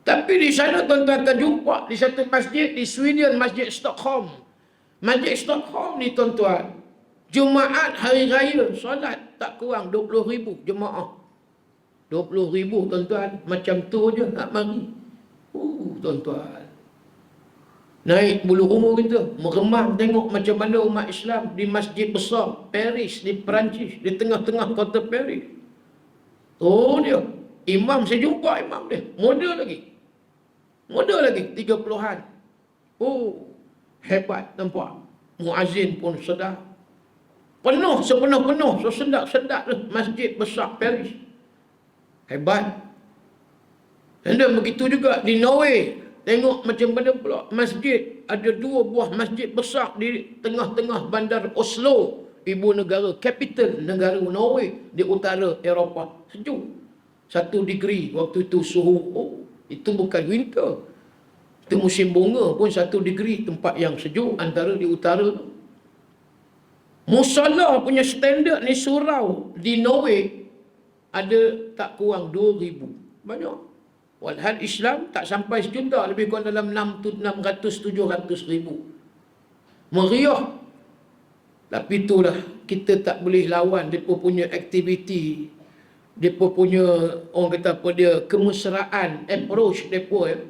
Tapi di sana tuan-tuan akan jumpa di satu masjid di Sweden, Masjid Stockholm. Masjid Stockholm ni tuan-tuan, Jumaat hari raya solat tak kurang 20,000 jemaah. 20,000 tuan-tuan, macam tu je nak mari. Tuan-tuan, naik bulu umur kita, meremang tengok macam mana umat Islam di masjid besar Paris, di Perancis, di tengah-tengah kota Paris. Oh dia, imam, saya jumpa imam dia, muda lagi 30-an. Oh, hebat nampak. Muazzin pun sedar. Penuh, sepenuh-penuh, sesendak-sendak masjid besar Paris. Hebat. Dan begitu juga di Norway. Tengok macam mana pula masjid. Ada 2 buah masjid besar di tengah-tengah bandar Oslo, ibu negara, capital negara Norway di utara Eropah. Sejuk. 1 degree waktu itu suhu. Oh, itu bukan winter. Itu musim bunga pun 1 degree, tempat yang sejuk antara di utara. Musallah punya standard ni surau di Norway ada tak kurang 2,000. Banyak. Walhal Islam tak sampai sejuta, lebih kurang dalam 600-700 ribu. Meriah. Tapi itulah, kita tak boleh lawan mereka punya aktiviti, mereka punya, orang kata apa dia, kemesraan, approach mereka.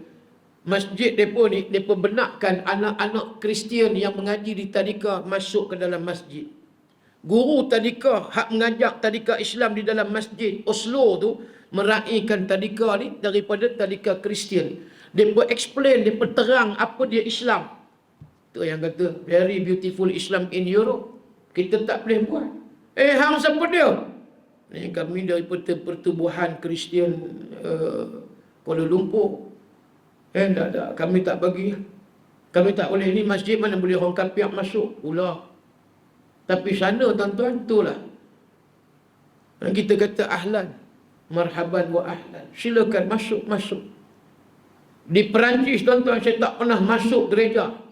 Masjid mereka ni, mereka benarkan anak-anak Kristian yang mengaji di tadika masuk ke dalam masjid. Guru tadika, hak mengajak tadika Islam di dalam masjid Oslo tu, meraihkan tadika ni daripada tadika Kristian. Mereka explain, mereka terang apa dia Islam. Itu yang kata, very beautiful Islam in Europe. Kita tak boleh buat. Hang siapa dia? Ni kami daripada pertubuhan Kristian Kuala Lumpur. Tak, kami tak bagi. Kami tak boleh. Ni masjid mana boleh orang kafir masuk pula. Tapi sana tuan-tuan, itulah. Dan kita kata ahlan. Marhaban wa ahlan. Silakan masuk. Di Perancis tuan-tuan, saya tak pernah masuk gereja.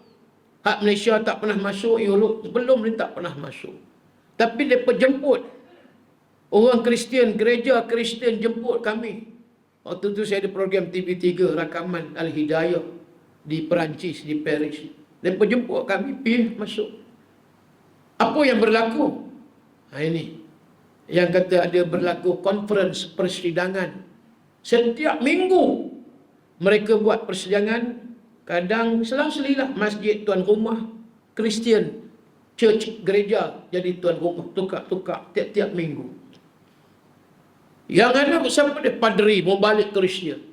Hak Malaysia tak pernah masuk, Europe sebelum ni tak pernah masuk. Tapi mereka jemput. Orang Kristian, gereja Kristian jemput kami. Waktu tu saya ada program TV3, rakaman Al-Hidayah di Perancis, di Paris. Mereka jemput kami, pergi masuk. Apa yang berlaku? Ini. Yang kata ada berlaku conference persidangan. Setiap minggu mereka buat persidangan. Kadang selang-selilah masjid tuan rumah Kristian, church, gereja jadi tuan rumah. Tukar-tukar tiap-tiap minggu. Yang ada siapa dia? Padri mau balik Kristian.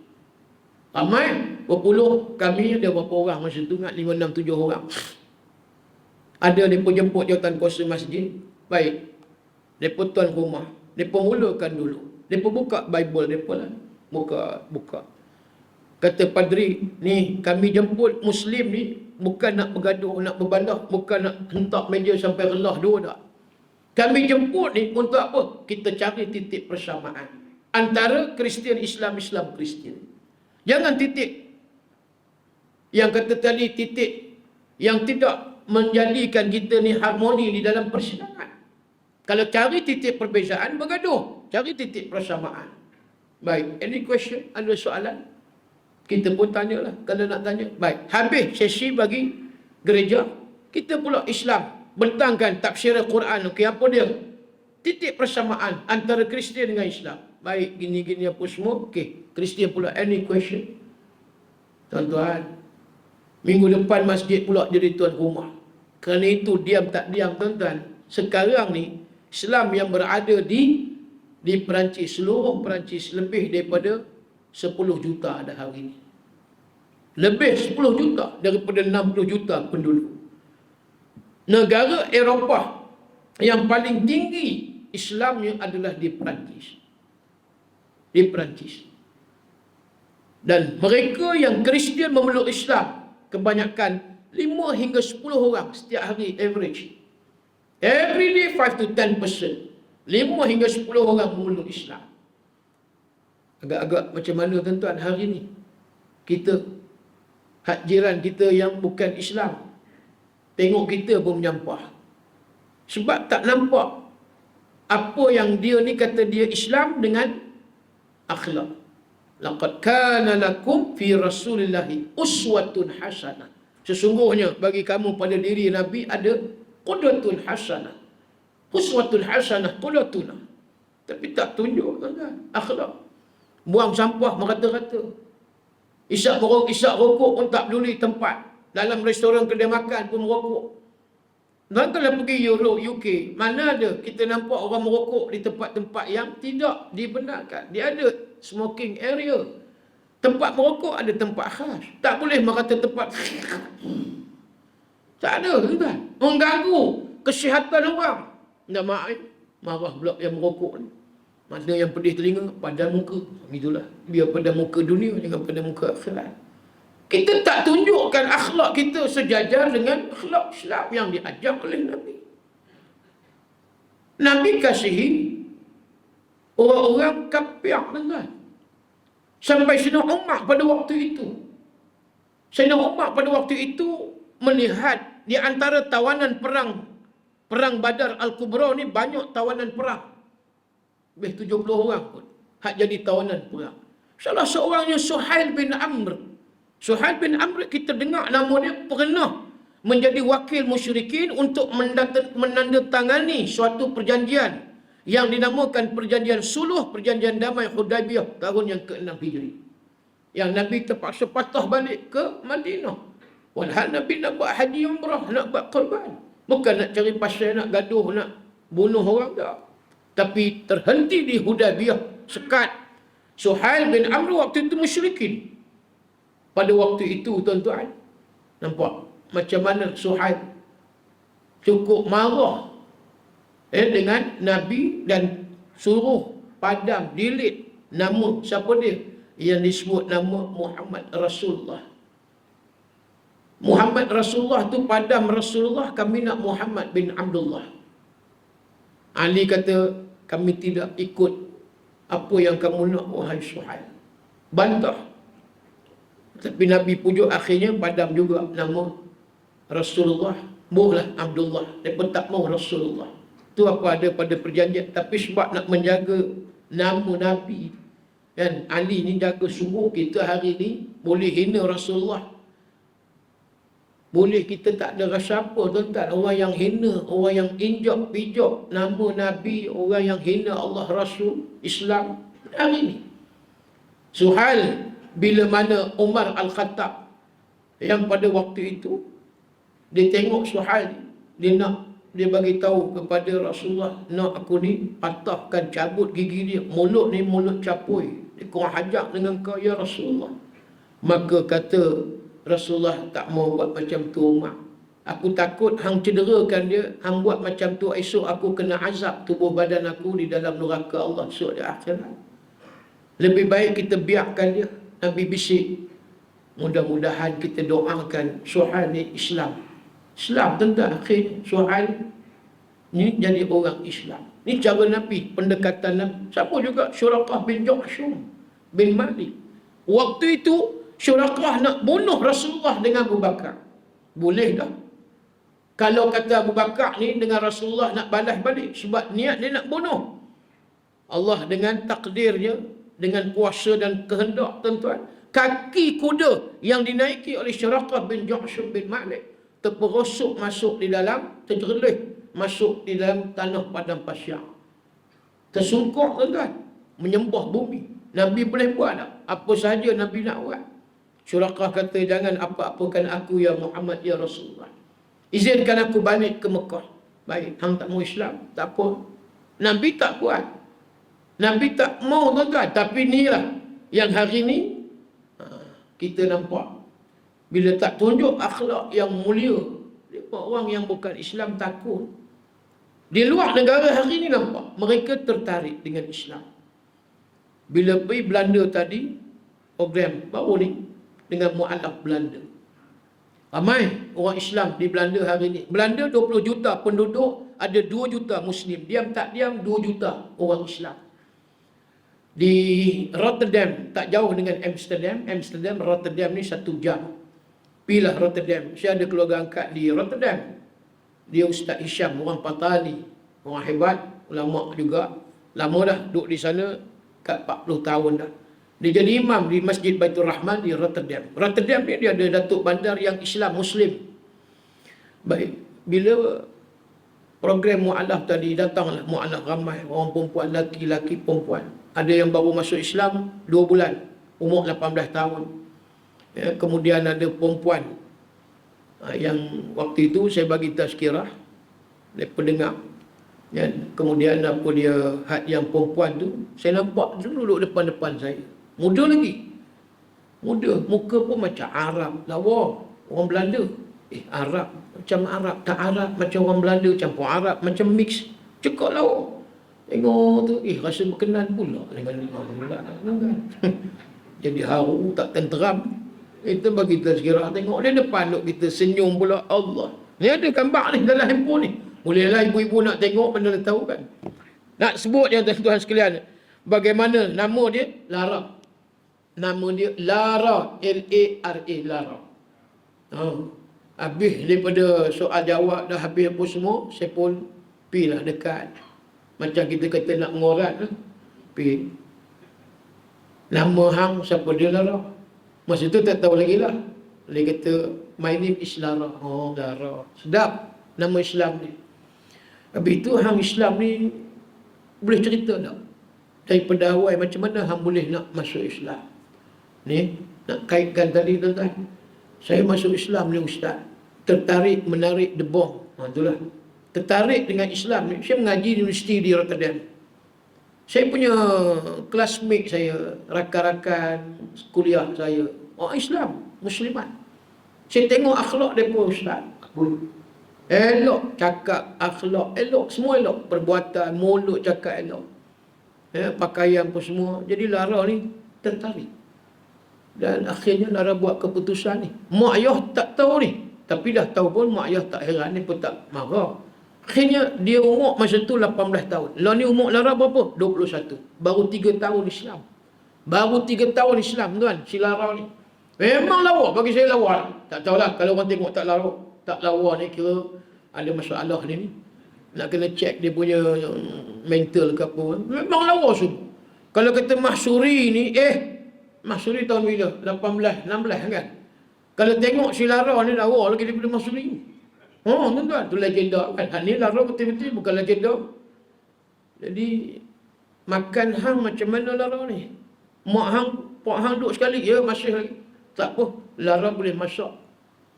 Ramai, berpuluh. Kami ada berapa orang masa tu? 5, 6, 7 orang. Ada mereka jemput jawatan kuasa masjid. Baik. Mereka tuan rumah. Mereka mulakan dulu. Mereka buka Bible mereka lah. Buka. Kata padri, ni kami jemput Muslim ni bukan nak bergaduh, nak berbalah, bukan nak hentak meja sampai relah dua tak. Kami jemput ni untuk apa? Kita cari titik persamaan antara Kristian Islam, Islam Kristian. Jangan titik yang kata tadi, titik yang tidak menjadikan kita ni harmoni di dalam persidangan. Kalau cari titik perbezaan, bergaduh. Cari titik persamaan. Baik, any question? Ada soalan? Kita pun tanyalah kalau nak tanya. Baik, habis sesi bagi gereja, kita pula Islam bentangkan tafsir Al-Quran. Okey, apa dia? Titik persamaan antara Kristian dengan Islam. Baik, gini-gini apa semua. Okey, Kristian pula, any question? Tuan-tuan, minggu depan masjid pula jadi tuan rumah. Kerana itu diam tak diam tuan-tuan, sekarang ni Islam yang berada di Perancis, seluruh Perancis, lebih daripada 10 juta ada hari ini. Lebih 10 juta daripada 60 juta penduduk. Negara Eropah yang paling tinggi Islamnya adalah di Perancis. Di Perancis. Dan mereka yang Kristian memeluk Islam, kebanyakan 5 hingga 10 orang setiap hari average. Every day 5 to 10%. 5 hingga 10 orang memeluk Islam. Agak-agak macam mana tuan-tuan hari ni? Kita, hak jiran kita yang bukan Islam, tengok kita pun menyampah. Sebab tak nampak apa yang dia ni kata dia Islam dengan akhlak. Laqad kana lakum fi Rasulillahi uswatun hasanah. Sesungguhnya bagi kamu pada diri Nabi ada qudwatun hasanah. Uswatun hasanah, qudwatuna. Tapi tak tunjuk kan akhlak. Buang sampah merata-rata. Isyak rokok pun tak peduli tempat. Dalam restoran kedai makan pun merokok. Dan kalau pergi Europe, UK, mana ada kita nampak orang merokok di tempat-tempat yang tidak dibenarkan. Dia ada smoking area. Tempat merokok ada tempat khas. Tak boleh merata tempat. Tak ada, kan? Mengganggu kesihatan orang. Tak marah pula yang merokok ni. Mana yang pedih telinga, padan muka. Itulah. Biar padan muka dunia, jangan padan muka akhirat. Kita tak tunjukkan akhlak kita sejajar dengan akhlak Islam yang diajar oleh Nabi. Nabi kasihi orang-orang kafir, kan? Sampai Sayyidina Umar pada waktu itu. Sayyidina Umar pada waktu itu melihat di antara tawanan perang Badar Al-Kubra ni banyak tawanan perang. Lebih 70 orang pun hak jadi tawanan perang. Salah seorangnya Suhail bin Amr. Suhail bin Amr, kita dengar nama dia pernah menjadi wakil musyrikin untuk menandatangani suatu perjanjian yang dinamakan perjanjian suluh, perjanjian damai Hudaybiyah tahun yang ke-6 Hijri. Yang Nabi terpaksa patah balik ke Madinah. Walhal Nabi nak buat haji umrah, nak buat korban. Bukan nak cari pasal, nak gaduh, nak bunuh orang tak. Tapi terhenti di Hudaybiyah, sekat. Suhail bin Amr waktu itu musyrikin. Pada waktu itu, tuan-tuan, nampak macam mana Suhail cukup marah dengan Nabi dan suruh padam, delete nama siapa dia yang disebut nama Muhammad Rasulullah. Muhammad Rasulullah tu padam Rasulullah, kami nak Muhammad bin Abdullah. Ali kata, kami tidak ikut apa yang kamu nak, wahai Suhail. Bantah. Tapi Nabi pujuk, akhirnya padam juga nama Rasulullah. Mohlah Abdullah. Mereka tak mau Rasulullah. Itu apa ada pada perjanjian. Tapi sebab nak menjaga nama Nabi, kan, Ali ni jaga sungguh, kita hari ni boleh hina Rasulullah. Boleh kita tak ada rasa apa, tuan-tuan. Orang yang hina, orang yang injak pijak nama Nabi, orang yang hina Allah Rasul Islam hari ni. Suhail, bila mana Umar Al-Khattab yang pada waktu itu dia tengok Suhail, dia bagi tahu kepada Rasulullah, nak aku ni patahkan, cabut gigi dia, mulut ni mulut capui, dia kurang hajak dengan kau ya Rasulullah. Maka kata Rasulullah, tak mau buat macam tu Umar. Aku takut hang cederakan dia, hang buat macam tu, esok aku kena azab tubuh badan aku di dalam neraka Allah esok di akhirat. Lebih baik kita biarkan dia. Nabi bisik, mudah-mudahan kita doakan Suhail ni Islam. Islam tentang akhirnya Suhail ni jadi orang Islam. Ni cara Nabi, pendekatan Nabi. Siapa juga? Syuraqah bin Juhshum bin Malik. Waktu itu Syuraqah nak bunuh Rasulullah dengan Abu Bakar. Boleh dah. Kalau kata Abu Bakar ni dengan Rasulullah nak balas balik, sebab niat dia nak bunuh. Allah dengan takdirnya, dengan kuasa dan kehendak, tuan-tuan, kaki kuda yang dinaiki oleh Syuraqah bin Juhshum bin Malik terperosok masuk di dalam, terjelih masuk di dalam tanah padang pasir. Tersungkur, tuan-tuan, menyembah bumi. Nabi boleh buat tak? Apa sahaja Nabi nak buat. Syuraqah kata, jangan apa-apakan aku ya Muhammad ya Rasulullah. Izinkan aku balik ke Mekah. Baik, hang tak mau Islam, tak apa. Nabi tak buat. Nabi tak mau, tuan-tuan. Tapi inilah yang hari ni kita nampak. Bila tak tunjuk akhlak yang mulia, orang yang bukan Islam takut. Di luar negara hari ni nampak, mereka tertarik dengan Islam. Bila pergi Belanda tadi, program baru ni, dengan mu'alaf Belanda. Ramai orang Islam di Belanda hari ni. Belanda 20 juta penduduk, ada 2 juta Muslim. Diam tak diam, 2 juta orang Islam. Di Rotterdam, tak jauh dengan Amsterdam, Rotterdam ni 1 jam. Pilah Rotterdam. Saya ada keluarga angkat di Rotterdam. Dia Ustaz Hisham, orang Patani, orang hebat, ulama juga. Lama dah duduk di sana, kat 40 tahun dah. Dia jadi imam di Masjid Baitur Rahman di Rotterdam. Rotterdam ni dia ada datuk bandar yang Islam Muslim. Baik, bila program mu'alaf tadi, datanglah mu'alaf ramai, orang perempuan, laki-laki perempuan. Ada yang baru masuk Islam 2 bulan, umur 18 tahun. Ya, kemudian ada perempuan yang waktu itu saya bagi tazkirah, dia pendengar. Ya, kemudian apa dia, had yang perempuan tu, saya nampak duduk depan-depan saya. Muda lagi. Muda, muka pun macam Arab. Lawa, orang Belanda. Arab, macam Arab. Tak Arab, macam orang Belanda. Campur Arab, macam mix. Cekak lawa. Tengok tu, rasa berkenan pula dengan orang Belanda. Jadi haru, tak tenteram. Itu bagi kita sekiranya tengok dia depan duk kita senyum pula. Allah. Ni ada gambar ni dalam handphone ni. Bolehlah ibu-ibu nak tengok, mana tahu kan. Nak sebut yang tuan-tuan sekalian, bagaimana nama dia? Lara. Nama dia Lara, L-A-R-A, Lara. Habis daripada soal jawab dah habis apa semua, saya pun pergilah dekat. Macam kita kata nak mengorat, pergi. Nama hang siapa dia Lara? Masa tu tak tahu lagi lah. Dia kata, my name is Lara. Oh, Lara. Sedap nama Islam ni. Habis itu hang Islam ni boleh cerita tak? Daripada awal macam mana hang boleh nak masuk Islam? Ni, nak kaitkan tadi tuan-tuan. Saya masuk Islam ni Ustaz. Tertarik menarik debong. Itulah. Tertarik dengan Islam ni. Saya mengaji di universiti di Rotterdam. Saya punya classmate saya, rakan-rakan kuliah saya, orang Islam, Muslimat. Saya tengok akhlak mereka Ustaz. Elok cakap, akhlak elok, semua elok. Perbuatan, mulut cakap elok. Pakaian pun semua. Jadi Lara ni tertarik. Dan akhirnya Lara buat keputusan ni. Mak ayah tak tahu ni. Tapi dah tahu pun mak ayah tak heran, ni pun tak marah. Akhirnya dia umur masa tu 18 tahun. Lah ni umur Lara berapa? 21. Baru 3 tahun Islam. Baru 3 tahun Islam tuan, si Lara ni. Memang lawa, bagi saya lawa. Tak tahulah kalau orang tengok tak lawa. Tak lawa ni kira ada masalah ni. Nak kena check dia punya mental ke apa. Memang lawa semua. Kalau kata Mahsuri ni, Mahsuri tahun bila? 18, 16 kan? Kalau tengok si Lara ni lawa lagi daripada Mahsuri. Tuan-tuan, tu legenda kan. Ni Lara betul-betul bukan legenda. Jadi, makan hang macam mana Lara ni? Mak hang, pak hang duduk sekali, ya masih lagi. Tak apa, Lara boleh masak.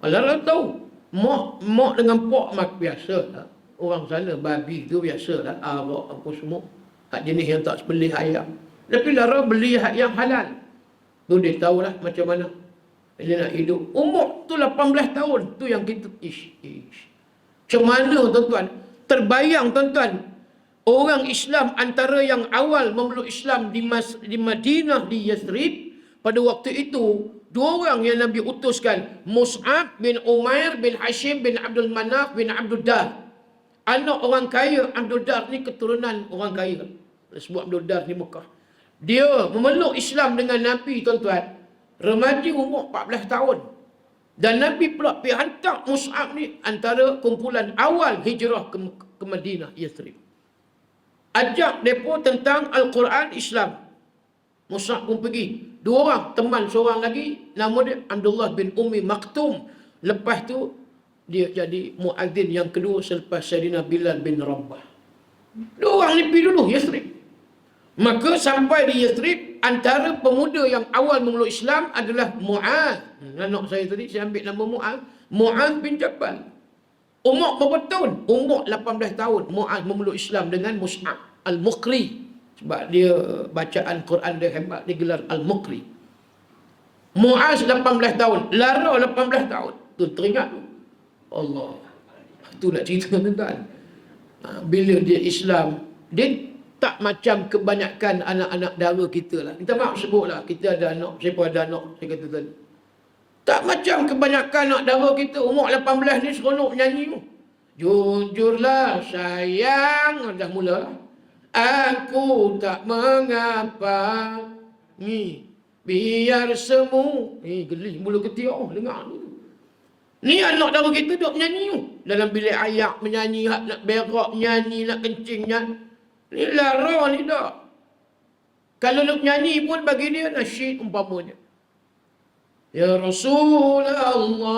Lara tahu. Mak dengan pak mak biasa lah. Orang sana, babi tu biasa lah. Arak apa semua. Hak jenis yang tak sebelih ayam. Tapi Lara beli hak yang halal. Tu dia tahulah macam mana dia nak hidup. Umur tu 18 tahun. Tu yang kita macam mana tuan-tuan? Terbayang tuan-tuan. Orang Islam antara yang awal memeluk Islam di Madinah, di Yathrib. Pada waktu itu, 2 orang yang Nabi utuskan. Mus'ab bin Umair bin Hashim bin Abdul Manaf bin Abdul Dar. Anak orang kaya. Abdul Dar ni keturunan orang kaya. Sebut Abdul Dar di Mekah. Dia memeluk Islam dengan Nabi tuan-tuan. Remaja umur 14 tahun. Dan Nabi pula pergi hantar Mus'ab ni antara kumpulan awal hijrah ke Madinah, Yathrib. Ajak mereka tentang Al-Quran Islam. Mus'ab pun pergi. 2 orang, teman seorang lagi, nama dia Abdullah bin Ummi Maktum. Lepas tu, dia jadi muadzin yang kedua selepas Sayyidina Bilal bin Rabah. 2 orang ni pergi dulu, Yathrib. Maka sampai di Yathrib, antara pemuda yang awal memeluk Islam adalah Mu'adz. Anak saya tadi, saya ambil nama Mu'adz. Mu'adz bin Jabal. Umur berapa tahun? Umur 18 tahun. Mu'adz memeluk Islam dengan Mus'ab Al-Muqri. Sebab dia bacaan Quran dia hebat, dia gelar Al-Muqri. Mu'adz 18 tahun. Lara 18 tahun. Tu teringat tu. Allah. Tu nak cerita tuan-tuan. Bila dia Islam, dia tak macam kebanyakan anak-anak dara kita lah. Minta maaf sebutlah, kita ada anak, saya pun ada anak, saya kata tadi. Tak macam kebanyakan anak dara kita, umur 18 ni seronok menyanyi tu. Jujurlah sayang, dah mula lah. Aku tak mengapa, biar semu. Geli, mula ketiak, dengar tu. Ni anak dara kita duk menyanyi tu. Dalam bilik ayak menyanyi, nak berak menyanyi, nak kencing menyanyi. Ni Lara ni tak. Kalau nak nyanyi pun bagi dia nasyid umpamanya. Ya Rasulullah,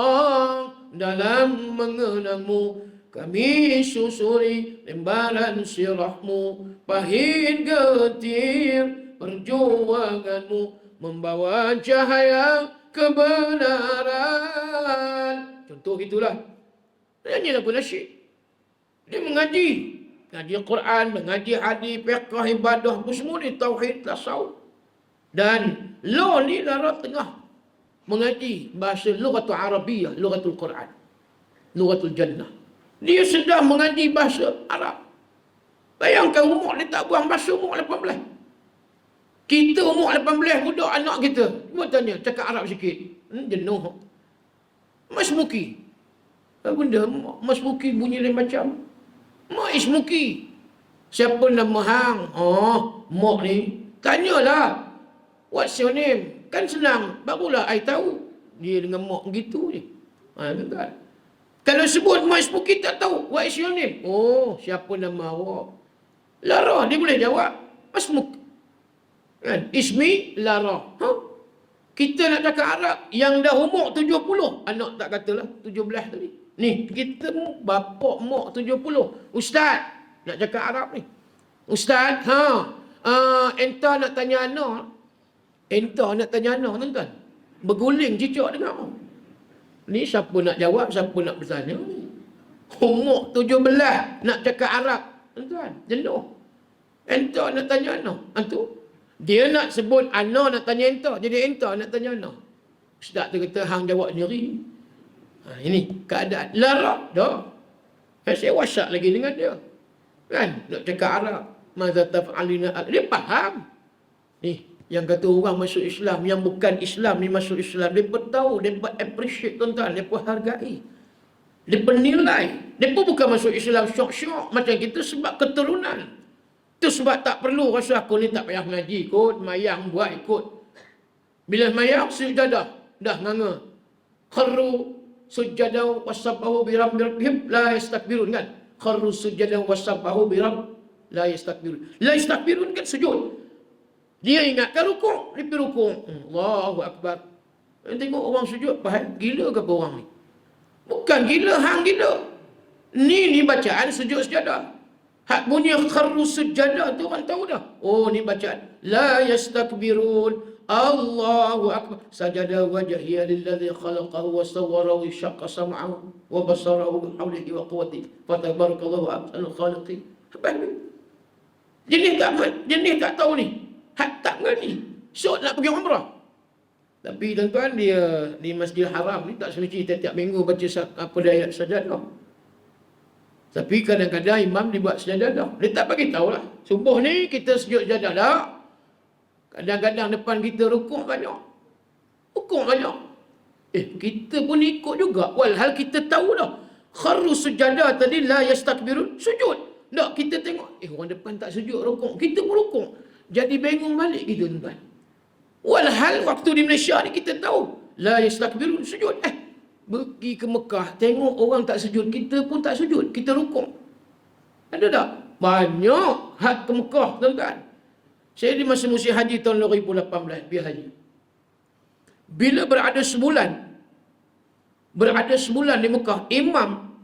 dalam mengenangmu kami susuri lembaran sirahmu, pahit getir perjuanganmu membawa cahaya kebenaran. Contoh itulah. Nyanyi lagu nasyid. Dia mengaji. Mengaji Quran, mengaji hadis, fiqh, ibadah, semua ni tauhid, tasawuf. Dan lo ni Lara tengah mengaji bahasa lughatul Arabiyah, lughatul Quran, lughatul Jannah. Dia sedang mengaji bahasa Arab. Bayangkan umur dia tak buang bahasa umur 18. Kita umur 18, budak anak kita. Cuba tanya, cakap Arab sikit. Jenuh. Mas Muki. Apa benda? Mas Muki bunyi lain macam. Mak Ismuki. Siapa nama hang? Mak ni. Tanyalah. What's your name? Kan senang. Barulah I tahu. Dia dengan mak begitu je. Kan? Kalau sebut Mak Ismuki tak tahu. What is your name? Siapa nama awak? Lara, dia boleh jawab. Mas Muki. Kan? Ismi lara. Kita nak cakap Arab yang dah umur 70. Anak tak katalah 17 tadi. Ni, kita bapak mak 70. Ustaz, nak cakap Arab ni. Ustaz, entah nak tanya anak. Entah nak tanya anak, tuan-tuan. Berguling cicak dengar. Ni siapa nak jawab, siapa nak bertanya. Umur 17 nak cakap Arab. Tuan-tuan, jenuh. Entah nak tanya anak. Itu. Dia nak sebut anak nak tanya entah. Jadi entah nak tanya anak. Ustaz tu kata, hang jawab sendiri. Ini keadaan. Lara. Dah. Saya WhatsApp lagi dengan dia. Kan? Nak cakap Arab. Maza taf'alina. Dia faham. Ni. Yang kata orang masuk Islam, yang bukan Islam ni masuk Islam. Mereka tahu, mereka appreciate tuan-tuan, mereka hargai. Mereka nilai. Mereka bukan masuk Islam syok-syok macam kita sebab keturunan. Itu sebab tak perlu rasa aku ni tak payah mengaji ikut, mayang buat ikut. Bila mayang sujadah, dah nganga. Kharru sujadah wasabahu biram birabihim la yastakbirun kan. Kharru sujadah wasabahu biram la yastakbirun. La yastakbirun kan sujud. Dia ingatkan rukuk, dia pergi rukuk. Allahu Akbar. Tengok orang sujud, faham? Gila ke apa orang ni? Bukan gila, hang gila. Ni bacaan sujud sejadah. Hak bunyi kharru sujadah tu orang tahu dah. Oh, ni bacaan. La yastakbirun. Allahu Akbar. Sajada wajhiya lillazi khalaqahu wa sawwarahu syaqqa sam'ahu wa basarahu bi hawlihi wa quwwatihi. Fatabarakallahu ahsanul khaliqin. Jenis tak tahu ni. Hak tak mengerti. So nak pergi umrah. Tapi tuan-tuan, dia di Masjidil Haram ni tak semesti tiap-tiap minggu baca apa ayat sajadah. Tapi kadang-kadang imam dibuat sajadah. Dia tak bagi tahulah. Subuh ni kita sujud sajadah dah. Kadang-kadang depan kita rukuk banyak. Rukuk banyak. Kita pun ikut juga. Walhal kita tahu dah. Kharru sujadah tadi la yastakbirun. Sujud. Tak, kita tengok. Orang depan tak sujud rukuk. Kita pun rukuk. Jadi bingung balik kita, tuan-tuan. Walhal waktu di Malaysia ni kita tahu. La yastakbirun sujud. Pergi ke Mekah. Tengok orang tak sujud. Kita pun tak sujud. Kita rukuk. Ada tak? Banyak hak ke Mekah, tuan-tuan. Saya di masa musim haji tahun 2018. Pergi haji. Bila berada sebulan di Mekah. Imam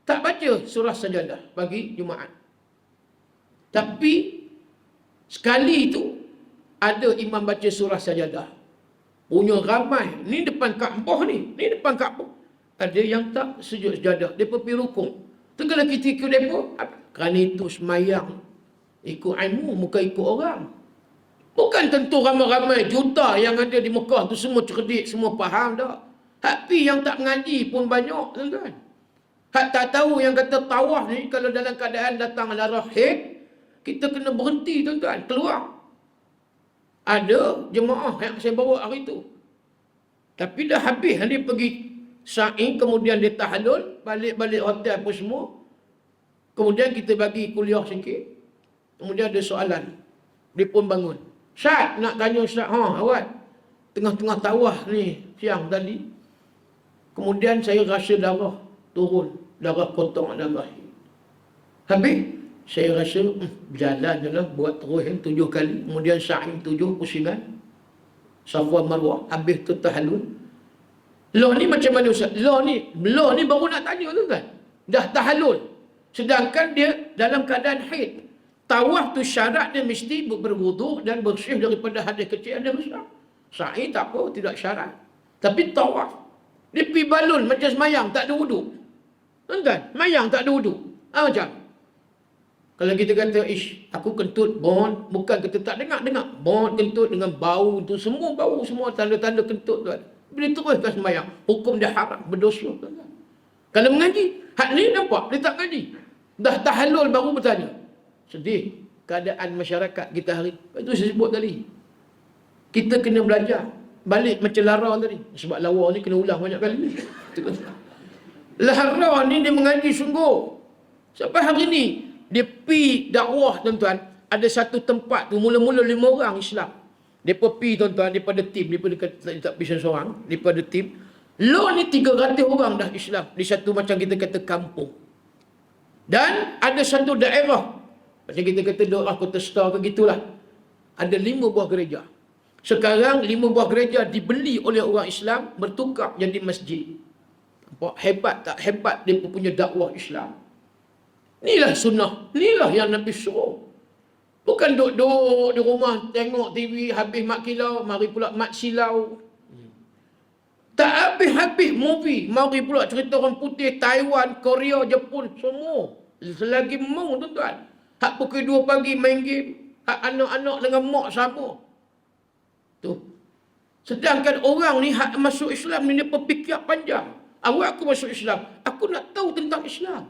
tak baca surah sajadah bagi Jumaat. Tapi sekali itu ada imam baca surah sajadah. Punya ramai. Ni depan Kaabah ni. Ni depan Kaabah. Ada yang tak sujud sajadah. Mereka pergi rukuk. Tenggelam kita ikut mereka. Kerana itu semayang. Ikut ilmu, bukan ikut orang. Bukan tentu ramai-ramai juta yang ada di Mekah tu semua cerdik, semua faham tak. Tapi yang tak mengaji pun banyak, tuan-tuan. Hak tak tahu yang kata tawaf ni, kalau dalam keadaan datang darah haid, kita kena berhenti, tuan-tuan, keluar. Ada jemaah yang saya bawa hari tu. Tapi dah habis, dia pergi sa'i, kemudian dia tahallul, balik-balik hotel apa semua. Kemudian kita bagi kuliah sikit. Kemudian ada soalan. Dia pun bangun. Ustaz, nak tanya Ustaz, awak tengah-tengah tawaf ni siang tadi. Kemudian saya rasa darah turun, darah potong, darah. Habis saya rasa berjalan je lah, buat terus 7 kali. Kemudian sa'i 7 pusingan. Safa Marwah. Habis tu tahallul. Lah ni macam mana Ustaz? Lah ni baru nak tanya tu kan. Dah tahallul. Sedangkan dia dalam keadaan haid. Tawaf tu syarat dia mesti berwuduk dan bersih daripada hadas kecil dan besar. Sa'i tak apa, tidak syarat. Tapi tawaf, dia pergi balun macam semayang, tak ada wuduk. Tuan-tuan, semayang tak ada wuduk. Macam. Kalau kita kata, aku kentut, bukan kita tak dengar. Kentut dengan bau tu, semua bau, semua tanda-tanda kentut tuan. Bila teruskan semayang, hukum dia haram, berdosa. Tuan-tuan. Kalau mengaji, hak ni nampak, dia tak mengaji. Dah tahallul baru bertanya. Sedih keadaan masyarakat kita hari. Itu saya sebut tadi. Kita kena belajar. Balik macam Lara tadi. Sebab lawa ni kena ulang banyak kali. Lara ni dia mengaji sungguh. Sampai hari ni, dia pergi dakwah tuan-tuan. Ada satu tempat tu, mula-mula 5 orang Islam. Dia pergi tuan-tuan, daripada tim. Daripada tak pergi seorang. Daripada tim. Lo ni 300 orang dah Islam. Di satu macam kita kata kampung. Dan ada satu daerah. Macam kita kata doa Kota Star ke gitulah. ada 5 buah gereja. Sekarang 5 buah gereja dibeli oleh orang Islam, bertukar jadi masjid. Nampak hebat tak hebat dia punya dakwah Islam. Inilah sunnah, inilah yang Nabi suruh. Bukan duduk di rumah tengok TV, habis mak kilau, mari pula mak silau. Tak habis-habis movie, mari pula cerita orang putih, Taiwan, Korea, Jepun, semua. Selagi mau tuan-tuan. Hak pukul 2 pagi main game, hak anak-anak dengan mak sama. Tu. Sedangkan orang ni hak masuk Islam ni dia berfikir panjang. Awak aku masuk Islam, aku nak tahu tentang Islam.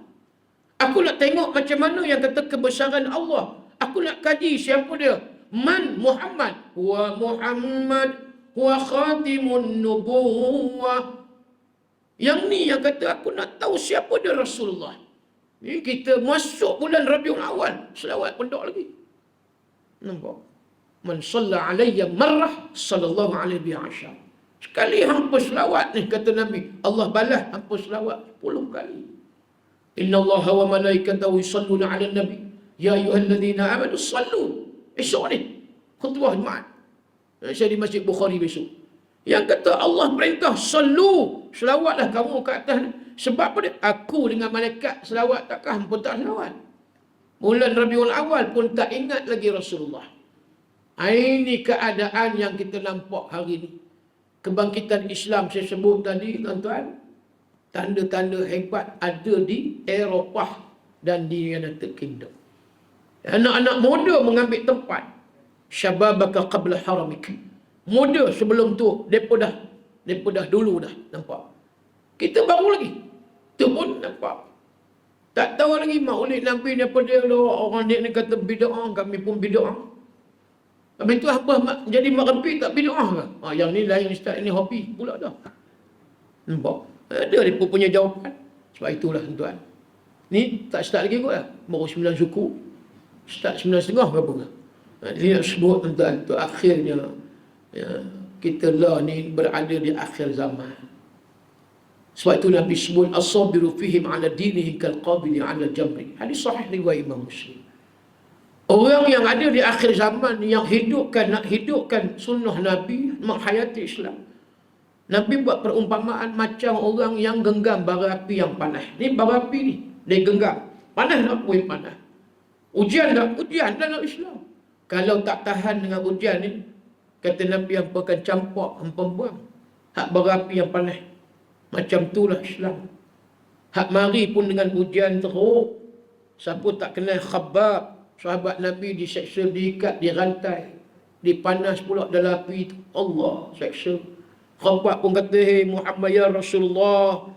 Aku nak tengok macam mana yang kata kebesaran Allah. Aku nak kaji siapa dia. Man Muhammad. Wa Muhammad wa khatimun nubuwah. Yang ni yang kata aku nak tahu siapa dia Rasulullah. Ni kita masuk bulan Rabiul Awal, selawat pun tak lagi. Nampak? Man shalla alayya marrah sallallahu alaihi wasallam. Sekali hampa selawat ni kata Nabi, Allah balas hampa selawat 10 kali. Inna Allaha wa malaikatahu yusalluna 'alan nabi ya ayyuhalladzina amanu sallu. Esok ni khutbah Jumaat. Saya di Masjid Bukhari besok. Yang kata Allah perintah sallu, selawatlah kamu ke atas ni. Sebab apa dia? Aku dengan malaikat selawat takkah hampa tak selawat? Bulan Rabiul Awal pun tak ingat lagi Rasulullah. Ini keadaan yang kita nampak hari ini. Kebangkitan Islam saya sebut tadi tuan-tuan, tanda-tanda hebat ada di Eropah dan di United Kingdom. Anak-anak muda mengambil tempat. Syababaka qabla haramik. Muda sebelum tu, mereka dah dulu dah nampak. Kita baru lagi. Tu pun nampak. Tak tahu lagi maulid Nabi daripada orang dia ni kata bid'ah, kami pun bid'ah. Habis tu apa jadi merempi tak bid'ah ke? Yang ni lain ustaz, ini hobi pula dah. Nampak? Ada dia punya jawapan. Sebab itulah tuan. Ni tak start lagi kot lah. Baru 9 suku. Start 9.30 berapa ke? Dia nak sebut tuan, tu akhirnya ya, kita lah ni berada di akhir zaman. Sebab itu Nabi sebut as-sabiru fihim ala dinihi kal-qabili ala jamri. Hadis sahih riwayat Imam Muslim. Orang yang ada di akhir zaman yang nak hidupkan sunnah Nabi, menghayati Islam. Nabi buat perumpamaan macam orang yang genggam bara api yang panas. Ni bara api ni, dia genggam. Panas tak boleh panas. Ujian tak? Ujian dalam Islam. Kalau tak tahan dengan ujian ni, kata Nabi, hampa akan campak, hampa buang. Hak bara api yang panas. Macam itulah Islam. Hak mari pun dengan ujian teruk. Siapa tak kenal Khabbab, sahabat Nabi diseksa, diikat, dirantai, dipanas pula dalam api itu. Allah seksa. Khabbab pun kata, hey Muhammad ya Rasulullah,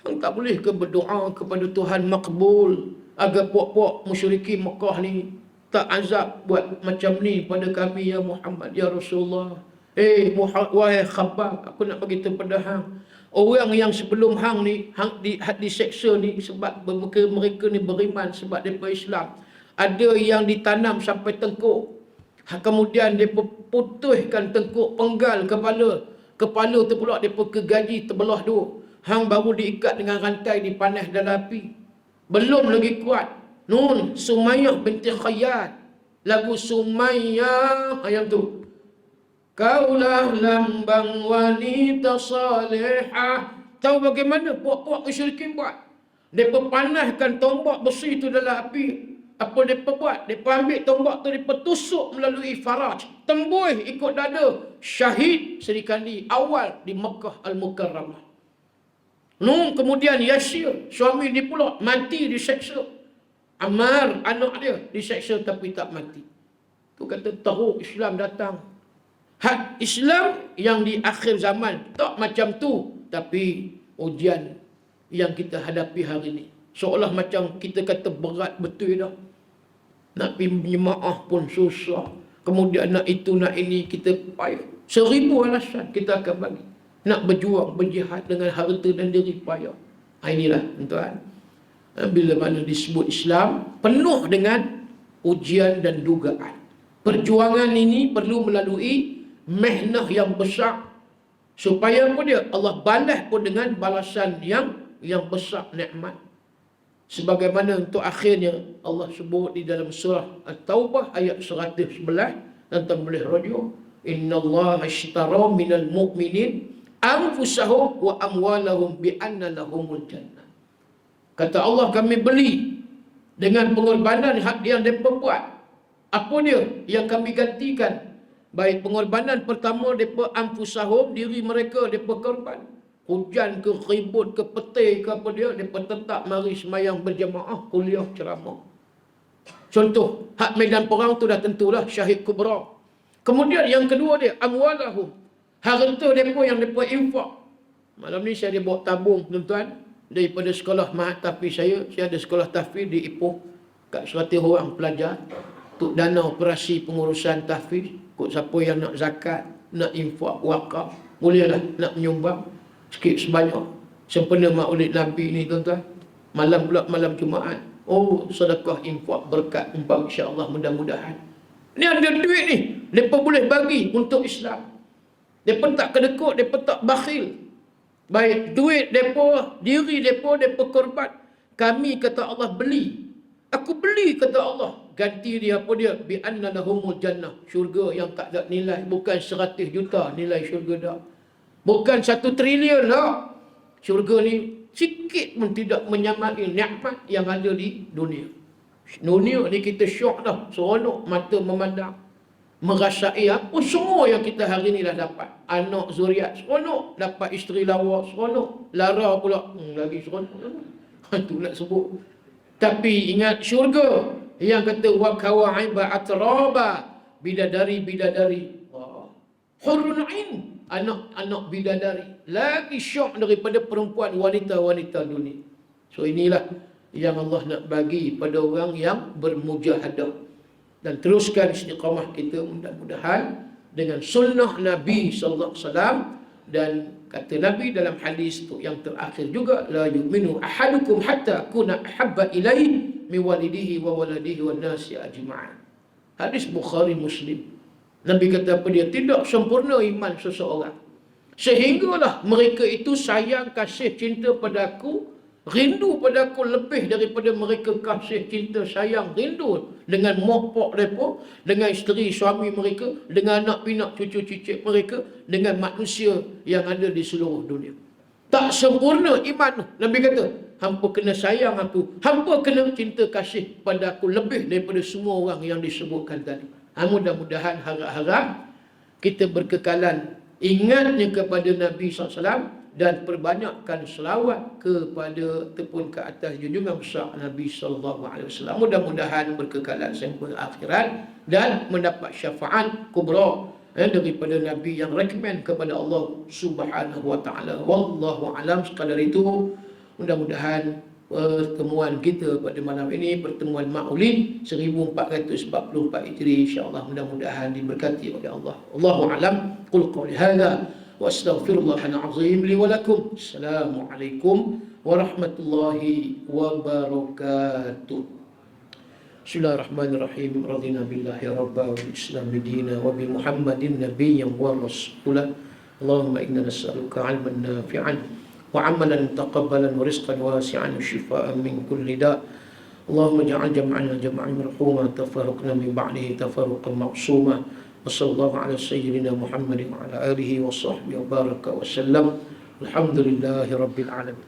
hang tak boleh ke berdoa kepada Tuhan makbul agar puak-puak musyrikin Mekah ni tak azab buat macam ni pada kami ya Muhammad ya Rasulullah. Wahai Khabbab, aku nak bagi tahu pada hang, orang yang sebelum hang ni diseksa ni sebab mereka ni beriman sebab mereka Islam. Ada yang ditanam sampai tengkuk. Kemudian dia putuskan tengkuk, penggal kepala tu pula dia kegaji terbelah dua. Hang baru diikat dengan rantai, dipanas dalam api. Belum lagi kuat. Nun Sumayyah binti Khayyat. Lagu Sumayyah ayam tu. Kaulah lambang wanita salihah. Tahu bagaimana puak-puak musyrikin buat? Mereka panaskan tombak besi itu dalam api. Apa mereka buat? Mereka ambil tombak tu, mereka tusuk melalui faraj. Tembus ikut dada. Syahid sekali awal di Makkah Al-Mukarramah. Kemudian Yasir, suami dia pula mati diseksa. Ammar, anak dia diseksa tapi tak mati. Tu kata teruk Islam datang. Hak Islam yang di akhir zaman tak macam tu, tapi ujian yang kita hadapi hari ini seolah macam kita kata berat betul dah. Nak pergi jemaah pun susah. Kemudian nak itu nak ini kita payah. 1000 alasan kita akan bagi. Nak berjuang, berjihad dengan harta dan diri payah. Inilah tuan. Bila mana disebut Islam penuh dengan ujian dan dugaan. Perjuangan ini perlu melalui mehnah yang besar. Supaya apa dia? Allah balas pun dengan balasan yang besar nikmat. Sebagaimana untuk akhirnya Allah sebut di dalam surah At-Taubah ayat 111, Tuan boleh rujuk. Innallaha ashtara minal mu'minin anfusahum wa amwalahum bi anna lahumul jannah. Kata Allah, kami beli dengan pengorbanan yang mereka buat. Apa dia yang kami gantikan? Baik pengorbanan pertama, mereka anfusahum, diri mereka, mereka korban. Hujan ke, ribut ke, petir ke apa dia, mereka tetap mari semayang berjamaah, kuliah, ceramah. Contoh, hak medan perang tu dah tentulah syahid kubra. Kemudian yang kedua dia, amwalahum. Harta mereka yang mereka infak. Malam ni saya bawa tabung, tuan-tuan. Daripada sekolah Mahat Tahfiz saya ada sekolah tahfiz di Ipoh. Kat 100 orang pelajar. Untuk dana operasi pengurusan tahfiz. Kut siapa yang nak zakat, nak infak, wakaf, bolehlah nak menyumbang sikit sebanyak. Sempena Maulid Nabi ni tuan-tuan. Malam pula malam Jumaat. Oh, sedekah infak berkat umpam, insya-Allah, mudah-mudahan. Ni ada duit ni, depa boleh bagi untuk Islam. Depa tak kedekut, depa tak bakhil. Baik duit depa, diri depa, depa korban. Kami, kata Allah, beli. Aku beli, kata Allah. Ganti dia apa dia? Bi anna lahumul jannah. Syurga yang tak ada nilai. Bukan 100 juta nilai syurga dah. Bukan 1 trilion dah. Syurga ni sikit pun tidak menyamai nikmat yang ada di dunia. Dunia ni kita syok dah. Seronok mata memandang. Merasai apa semua yang kita hari ni dah dapat. Anak zuriat seronok. Dapat isteri lawa seronok. Lara pula lagi seronok. Itu nak sebut. Tapi ingat syurga yang kata wa kawaiba atraba, bidadari-bidadari. Hurun ain, anak-anak bidadari. Lagi syok daripada perempuan wanita-wanita dunia. So inilah yang Allah nak bagi pada orang yang bermujahadah. Dan teruskan istiqamah kita mudah-mudahan dengan sunnah Nabi sallallahu alaihi wasallam. Dan kata Nabi dalam hadis tu yang terakhir juga, la yu'minu ahadukum hatta kuna ahabba ilaihi min walidihi wa waladihi wan nasi ajma'in. Hadis Bukhari Muslim. Nabi kata apa dia? Tidak sempurna iman seseorang sehinggalah mereka itu sayang, kasih, cinta padaku, rindu padaku lebih daripada mereka kasih, cinta, sayang, rindu dengan mak pak mereka, dengan isteri suami mereka, dengan anak pinak cucu cicit mereka, dengan manusia yang ada di seluruh dunia. Tak sempurna iman. Nabi kata, hampa kena sayang aku, hampa kena cinta kasih pada aku lebih daripada semua orang yang disebutkan tadi. Mudah-mudahan harap-harap kita berkekalan ingatnya kepada Nabi SAW dan perbanyakkan selawat kepada ataupun ke atas junjungan besar Nabi SAW. Mudah-mudahan berkekalan sampai akhirat dan mendapat syafaat kubra daripada Nabi yang rekomen kepada Allah Subhanahu wa taala. Wallahu alam. Sekadar itu, mudah-mudahan pertemuan kita pada malam ini, pertemuan Maulid 1444 Hijri, insya-Allah mudah-mudahan diberkati oleh Allah. Allahu alam. Qul qawli hadza wa astaghfirullahal azim li wa lakum. Assalamualaikum warahmatullahi wabarakatuh. Bismillahirrahmanirrahim. Radina billahi rabba wa islam dina wa bi Muhammadin nabiyyan wa rasulah. Allahumma inna nas'aluka 'ilman nafi'an وعملا متقبلا ورزقا واسعا وشفاء من كل داء. اللهم اجعل جمعنا جمعا مرحوما تفرقنا من بعده تفرقا معصوما. وصلى الله على سيدنا محمد وعلى اله وصحبه وبارك وسلم. الحمد لله رب العالمين.